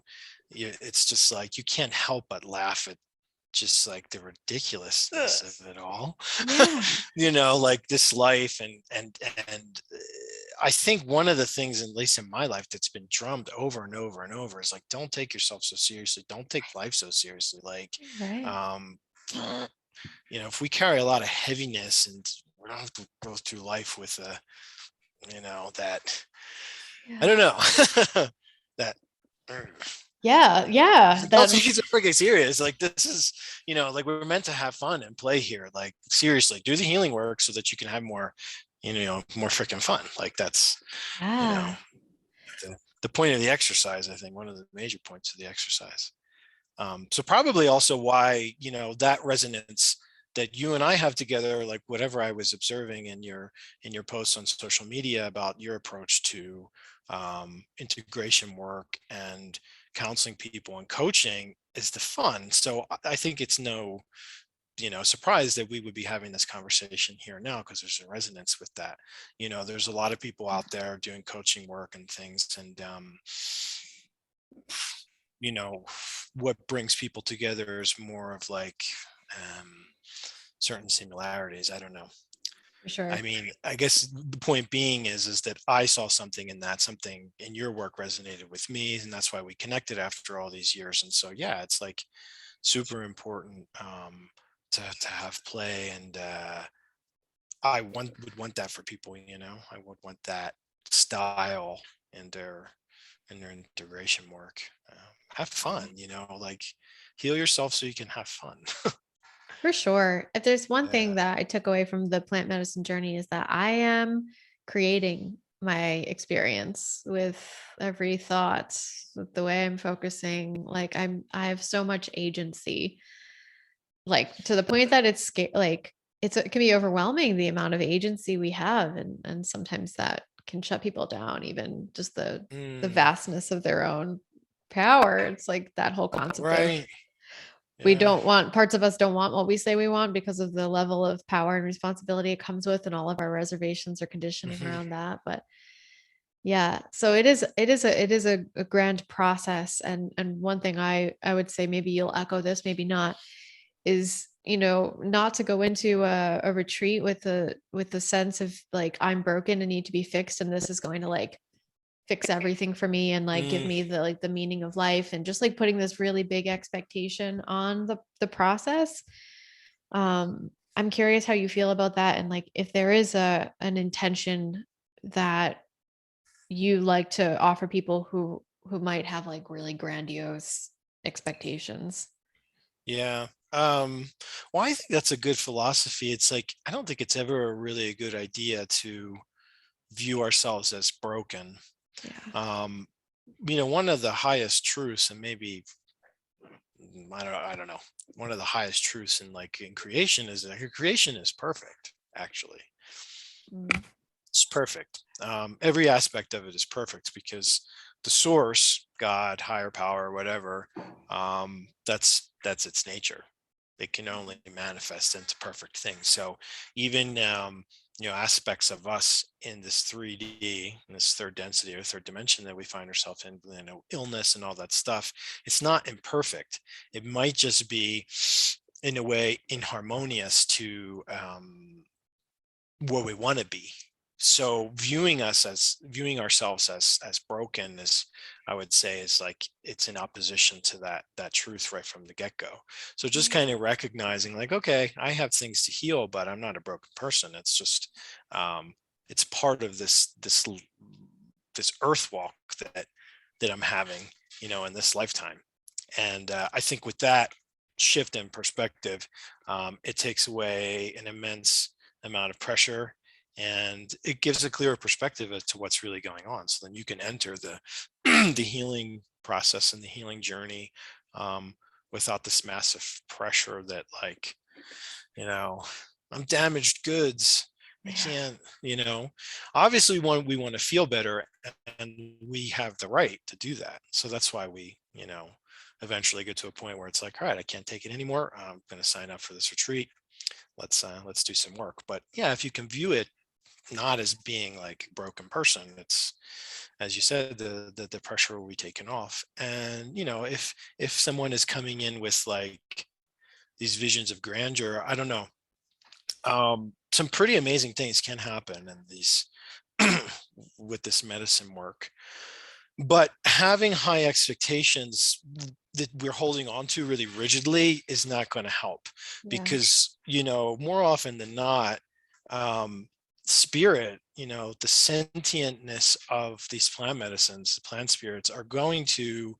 it's just like you can't help but laugh at just like the ridiculousness of it all. Yeah. Like this life and I think one of the things, at least in my life, that's been drummed over and over and over is like, don't take yourself so seriously, don't take life so seriously. Like, Right. um if we carry a lot of heaviness, and we don't have to go through life with that, I Yeah. don't know. That Yeah. Yeah. don't That take it so freaking serious. Like this is, like we're meant to have fun and play here. Like seriously, do the healing work so that you can have more, more freaking fun. Like that's, you know, yeah. the point of the exercise. I think one of the major points of the exercise. So probably also why, that resonance that you and I have together, like whatever I was observing in your posts on social media about your approach to integration work and counseling people and coaching is the fun. So I think it's no, surprise that we would be having this conversation here now, because there's a resonance with that. There's a lot of people out there doing coaching work and things, and you know what brings people together is more of like um, certain similarities. I don't know. For sure. I mean, I guess the point being is that I saw something in that, something in your work resonated with me, and that's why we connected after all these years. And so yeah, it's like super important to have play, and would want that for people. I would want that style in their integration work. Have fun, like heal yourself so you can have fun. For sure. If there's one Yeah. thing that I took away from the plant medicine journey is that I am creating my experience with every thought, with the way I'm focusing. Like I have so much agency, like to the point that it's like it can be overwhelming the amount of agency we have, and sometimes that can shut people down, even just the Mm, vastness of their own power. It's like that whole concept of right. we Yeah. don't want parts of us don't want what we say we want because of the level of power and responsibility it comes with and all of our reservations or conditioning Hmm. around that. But yeah, so it is a grand process. And one thing I would say, maybe you'll echo this, maybe not, is not to go into a retreat with the sense of like I'm broken and need to be fixed and this is going to like fix everything for me and like give Mm, me the meaning of life, and just like putting this really big expectation on the process. I'm curious how you feel about that, and like if there is an intention that you like to offer people who might have like really grandiose expectations. yeah. Well, I think that's a good philosophy. It's like I don't think it's ever really a good idea to view ourselves as broken. Yeah. Um, one of the highest truths, and maybe I don't know, one of the highest truths in creation is that your creation is perfect, actually. Mm. It's perfect. Every aspect of it is perfect because the source, God, higher power, whatever, that's its nature. It can only manifest into perfect things. So even aspects of us in this 3D, in this third density or third dimension that we find ourselves in, illness and all that stuff, it's not imperfect. It might just be in a way inharmonious to what we want to be. So viewing ourselves as broken is, I would say, is like it's in opposition to that truth right from the get-go. So just kind of recognizing like, okay, I have things to heal, but I'm not a broken person. It's just it's part of this earth walk that I'm having, in this lifetime. And I think with that shift in perspective, it takes away an immense amount of pressure, and it gives a clearer perspective as to what's really going on. So then you can enter the the healing process and the healing journey without this massive pressure that like, you know, I'm damaged goods. I Yeah. can't, obviously we want to feel better, and we have the right to do that. So that's why we, eventually get to a point where it's like, all right, I can't take it anymore. I'm going to sign up for this retreat. Let's do some work. But yeah, if you can view it not as being like a broken person. It's, as you said, the pressure will be taken off. And if someone is coming in with like these visions of grandeur, I don't know, some pretty amazing things can happen in these with this medicine work. But having high expectations that we're holding on to really rigidly is not going to help, Yeah. because more often than not, um, spirit, the sentientness of these plant medicines, the plant spirits, are going to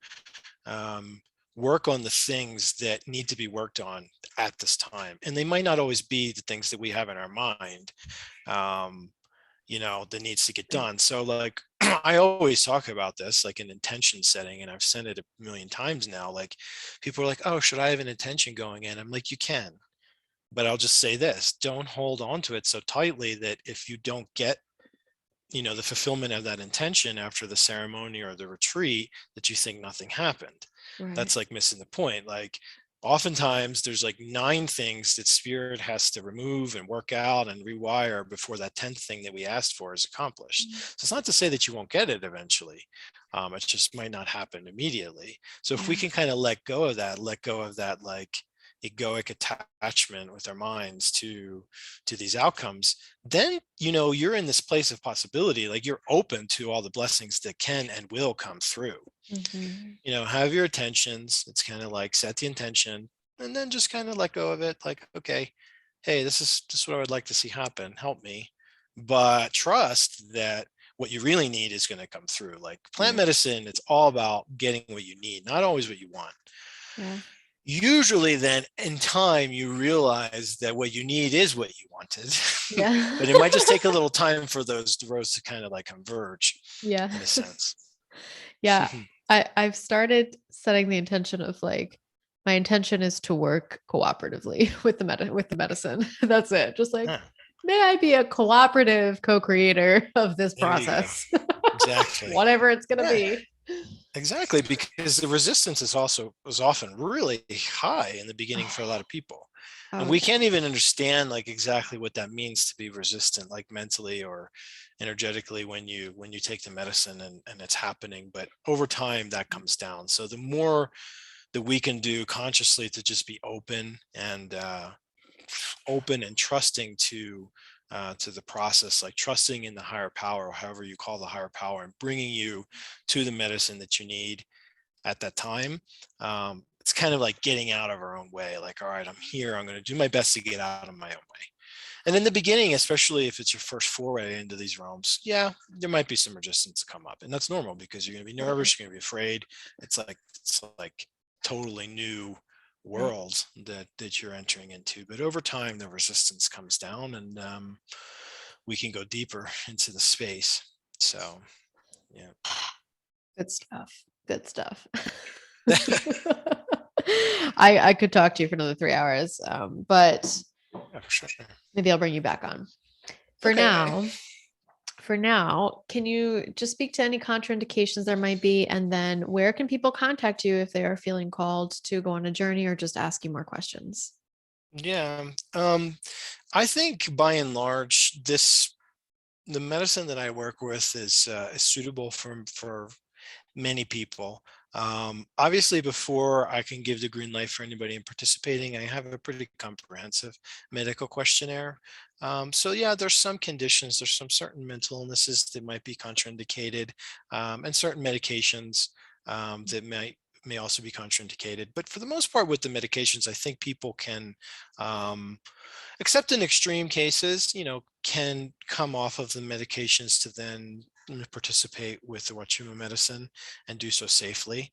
um, work on the things that need to be worked on at this time, and they might not always be the things that we have in our mind, um, that needs to get Right. done. So like I always talk about this like an intention setting, and I've said it a million times now. Like people are like, oh, should I have an intention going in? I'm like, you can, but I'll just say this: don't hold on to it so tightly that if you don't get the fulfillment of that intention after the ceremony or the retreat, that you think nothing happened. Right. That's like missing the point. Like oftentimes there's like 9 things that spirit has to remove and work out and rewire before that 10th thing that we asked for is accomplished. Mm. So it's not to say that you won't get it eventually. It just might not happen immediately. So if we Yeah. can kind of let go of that like egoic attachment with our minds to these outcomes, then you're in this place of possibility. Like you're open to all the blessings that can and will come through. Mhm. Have your attentions. It's kind of like set the intention and then just kind of let go of it. Like, okay, hey, this is just what I would like to see happen. Help me. But trust that what you really need is going to come through. Like plant Right. medicine, it's all about getting what you need, not always what you want. Yeah. Usually then in time you realize that what you need is what you wanted. Yeah. But it might just take a little time for those roads to kind of like converge Yeah. in a sense. Yeah. I've started setting the intention of like my intention is to work cooperatively with the medicine. That's it. Just like, Yeah, may I be a cooperative co-creator of this there you go. process, Exactly. whatever it's gonna Yeah, be. exactly. Because the resistance is often really high in the beginning for a lot of people. And Oh we yeah. can't even understand like exactly what that means to be resistant, like mentally or energetically when you take the medicine and it's happening. But over time that comes down. So the more that we can do consciously to just be open and trusting to the process, like trusting in the higher power, or however you call the higher power, and bringing you to the medicine that you need at that time. It's kind of like getting out of our own way. Like, all right, I'm here. I'm going to do my best to get out of my own way. And in the beginning, especially if it's your first foray into these realms, yeah, there might be some resistance to come up, and that's normal because you're going to be Totally. nervous. You're going to be afraid. It's like totally new Right. world that you're entering into. But over time, the resistance comes down, and we can go deeper into the space. So, yeah. Good stuff. Good stuff. I could talk to you for another 3 hours, but Yeah, for sure. maybe I'll bring you back on. For Okay. now, for now, can you just speak to any contraindications there might be? And then where can people contact you if they are feeling called to go on a journey or just ask you more questions? Yeah. I think by and large, the medicine that I work with is suitable for many people. Obviously, before I can give the green light for anybody in participating, I have a pretty comprehensive medical questionnaire. So yeah, there's some conditions, there's some certain mental illnesses that might be contraindicated, and certain medications that may also be contraindicated. But for the most part, with the medications, I think people can, except in extreme cases, can come off of the medications to then participate with the Wachuma medicine and do so safely.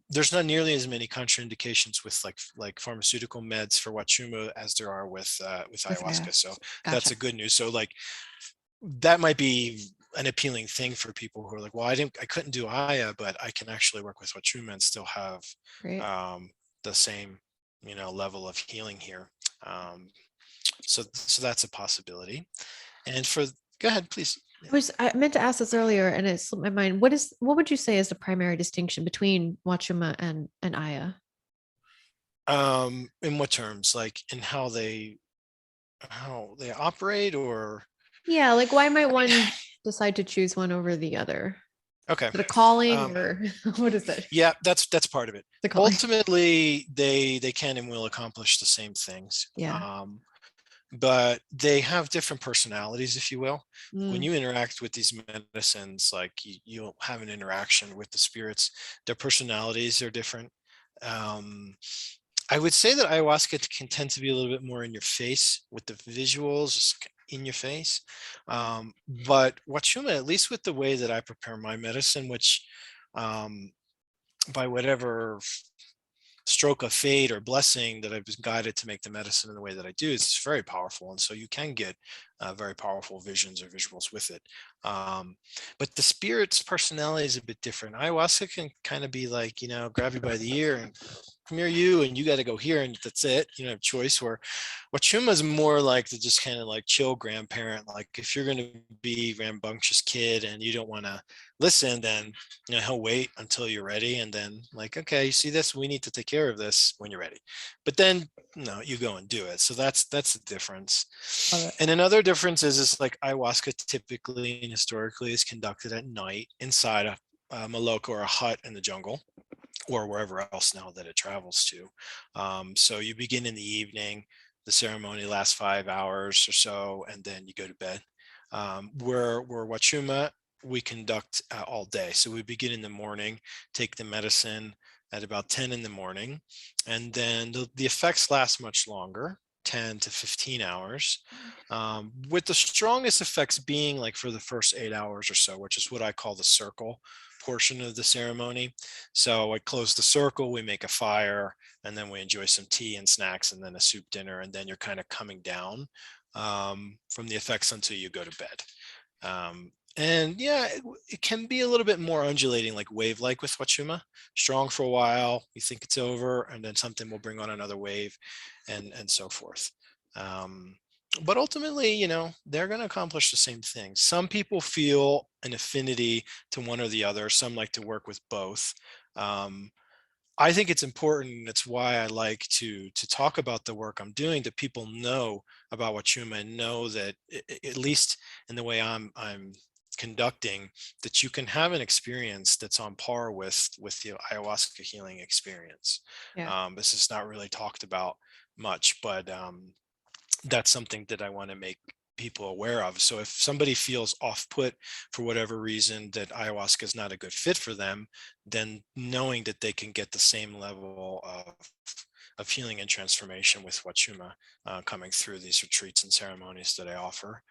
There's not nearly as many contraindications with like pharmaceutical meds for Wachuma as there are with Okay. ayahuasca. So that's Gotcha. a good news. So like that might be an appealing thing for people who are like, well, I couldn't do Aya, but I can actually work with Wachuma and still have Great. um, the same level of healing here. Um, so that's a possibility. And go ahead, please. Yeah. I meant to ask this earlier and it slipped my mind. What would you say is the primary distinction between Wachuma and Aya? In what terms? Like in how they operate, or Yeah, like why might one decide to choose one over the other? Okay. Is it a calling Um, or what is it? yeah, that's part of it. The calling. Ultimately, they can and will accomplish the same things. Yeah. But they have different personalities, if you will. When Mm. you interact with these medicines, like you'll have an interaction with the spirits, their personalities are different. Um, I would say that ayahuasca can tend to be a little bit more in your face with the visuals, just in your face. But Wachuma, at least with the way that I prepare my medicine, which um, by whatever stroke of fate or blessing that I've been guided to make the medicine in the way that I do, it's very powerful. And so you can get very powerful visions or visuals with it. Um, but the spirit's personality is a bit different. Ayahuasca can kind of be like, grab you by the ear and come here, you, and you got to go here, and that's it. You don't have choice. Where Wachuma is more like the just kind of like chill grandparent. Like if you're going to be rambunctious kid and you don't want to listen, then he'll wait until you're ready, and then like, okay, you see this, we need to take care of this when you're ready. But then no, you go and do it. So that's the difference. Love it. And another difference is like ayahuasca typically and historically is conducted at night inside a maloka or a hut in the jungle or wherever else now that it travels to. So you begin in the evening, the ceremony lasts 5 hours or so, and then you go to bed. Where Wachuma, we conduct all day. So we begin in the morning, take the medicine at about 10 in the morning, and then the effects last much longer. 10 to 15 hours, with the strongest effects being like for the first 8 hours or so, which is what I call the circle portion of the ceremony. So I close the circle, we make a fire, and then we enjoy some tea and snacks, and then a soup dinner, and then you're kind of coming down from the effects until you go to bed. And yeah, it can be a little bit more undulating, like wave-like with Wachuma. Strong for a while, you think it's over, and then something will bring on another wave, and so forth. Um, but ultimately, they're going to accomplish the same thing. Some people feel an affinity to one or the other. Some like to work with both. Um, I think it's important. That's why I like to talk about the work I'm doing, that people know about Wachuma and know that at least in the way I'm conducting, that you can have an experience that's on par with the ayahuasca healing experience. Yeah. This is not really talked about much, but that's something that I want to make people aware of. So if somebody feels off put for whatever reason that ayahuasca is not a good fit for them, then knowing that they can get the same level of healing and transformation with Wachuma coming through these retreats and ceremonies that I offer.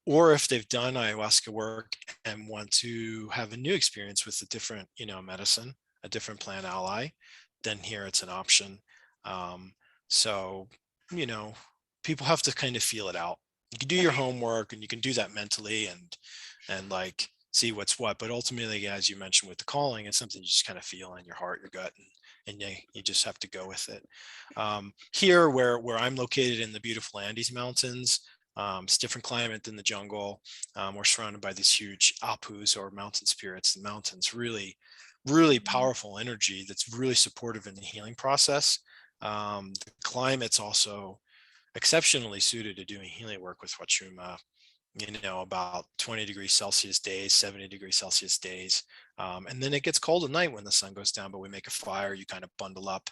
Or if they've done ayahuasca work and want to have a new experience with a different, medicine, a different plant ally, then here it's an option. So you know, people have to kind of feel it out. You can do your homework and you can do that mentally and like see what's what. But ultimately, as you mentioned with the calling, it's something you just kind of feel in your heart, your gut, and you just have to go with it. Here, where I'm located in the beautiful Andes Mountains, it's different climate than the jungle. We're surrounded by these huge apus or mountain spirits. The mountains really powerful energy that's really supportive in the healing process. The climate's also exceptionally suited to doing healing work with Wachuma. About 20 degrees Celsius days, 70 degrees Celsius days. And then it gets cold at night when the sun goes down, but we make a fire, you kind of bundle up.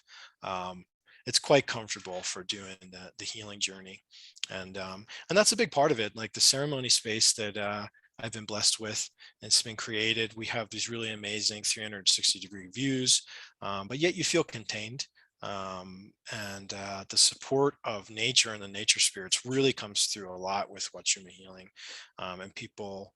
It's quite comfortable for doing the healing journey. And that's a big part of it. Like the ceremony space that I've been blessed with, it's been created. We have these really amazing 360-degree views, but yet you feel contained. And the support of nature and the nature spirits really comes through a lot with Wachuma healing. And people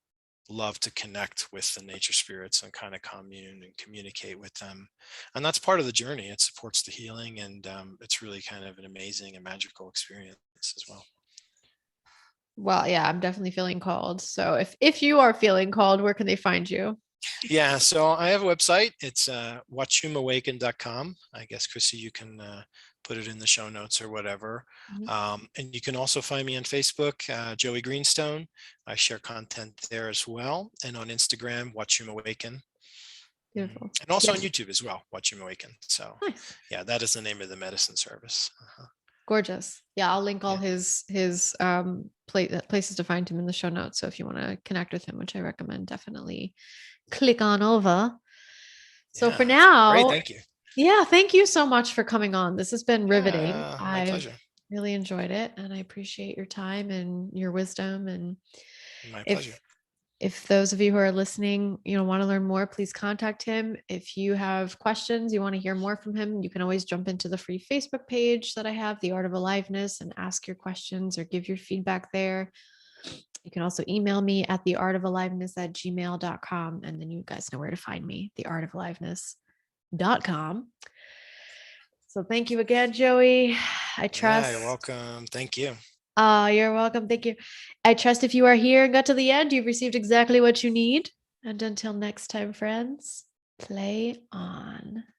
love to connect with the nature spirits and kind of commune and communicate with them. And that's part of the journey. It supports the healing, and it's really kind of an amazing and magical experience as well. Well, yeah, I'm definitely feeling called. So if you are feeling called, where can they find you? Yeah, so I have a website. It's wachumAwaken.com. I guess, Chrissy, you can put it in the show notes or whatever. Mhm. And you can also find me on Facebook, Joey Greenstone. I share content there as well. And on Instagram, wachumAwaken. Beautiful. And also on Yes. YouTube as well, wachumAwaken. So Nice. yeah, that is the name of the medicine service. Gorgeous. Yeah, I'll link all Yeah. his places to find him in the show notes. So if you want to connect with him, which I recommend, definitely click on over. So for Yeah. Great. now, Thank you. yeah, thank you so much for coming on. This has been riveting. Yeah. My I've pleasure. really enjoyed it, and I appreciate your time and your wisdom. And My pleasure. if those of you who are listening, want to learn more, please contact him. If you have questions, you want to hear more from him, you can always jump into the free Facebook page that I have, The Art of Aliveness, and ask your questions or give your feedback there. You can also email me at theartofaliveness@gmail.com. And then you guys know where to find me, theartofaliveness.com. So thank you again, Joey. I Yeah. You're trust. welcome. Thank you. You're welcome. Thank you. I trust if you are here and got to the end, you've received exactly what you need. And until next time, friends, play on.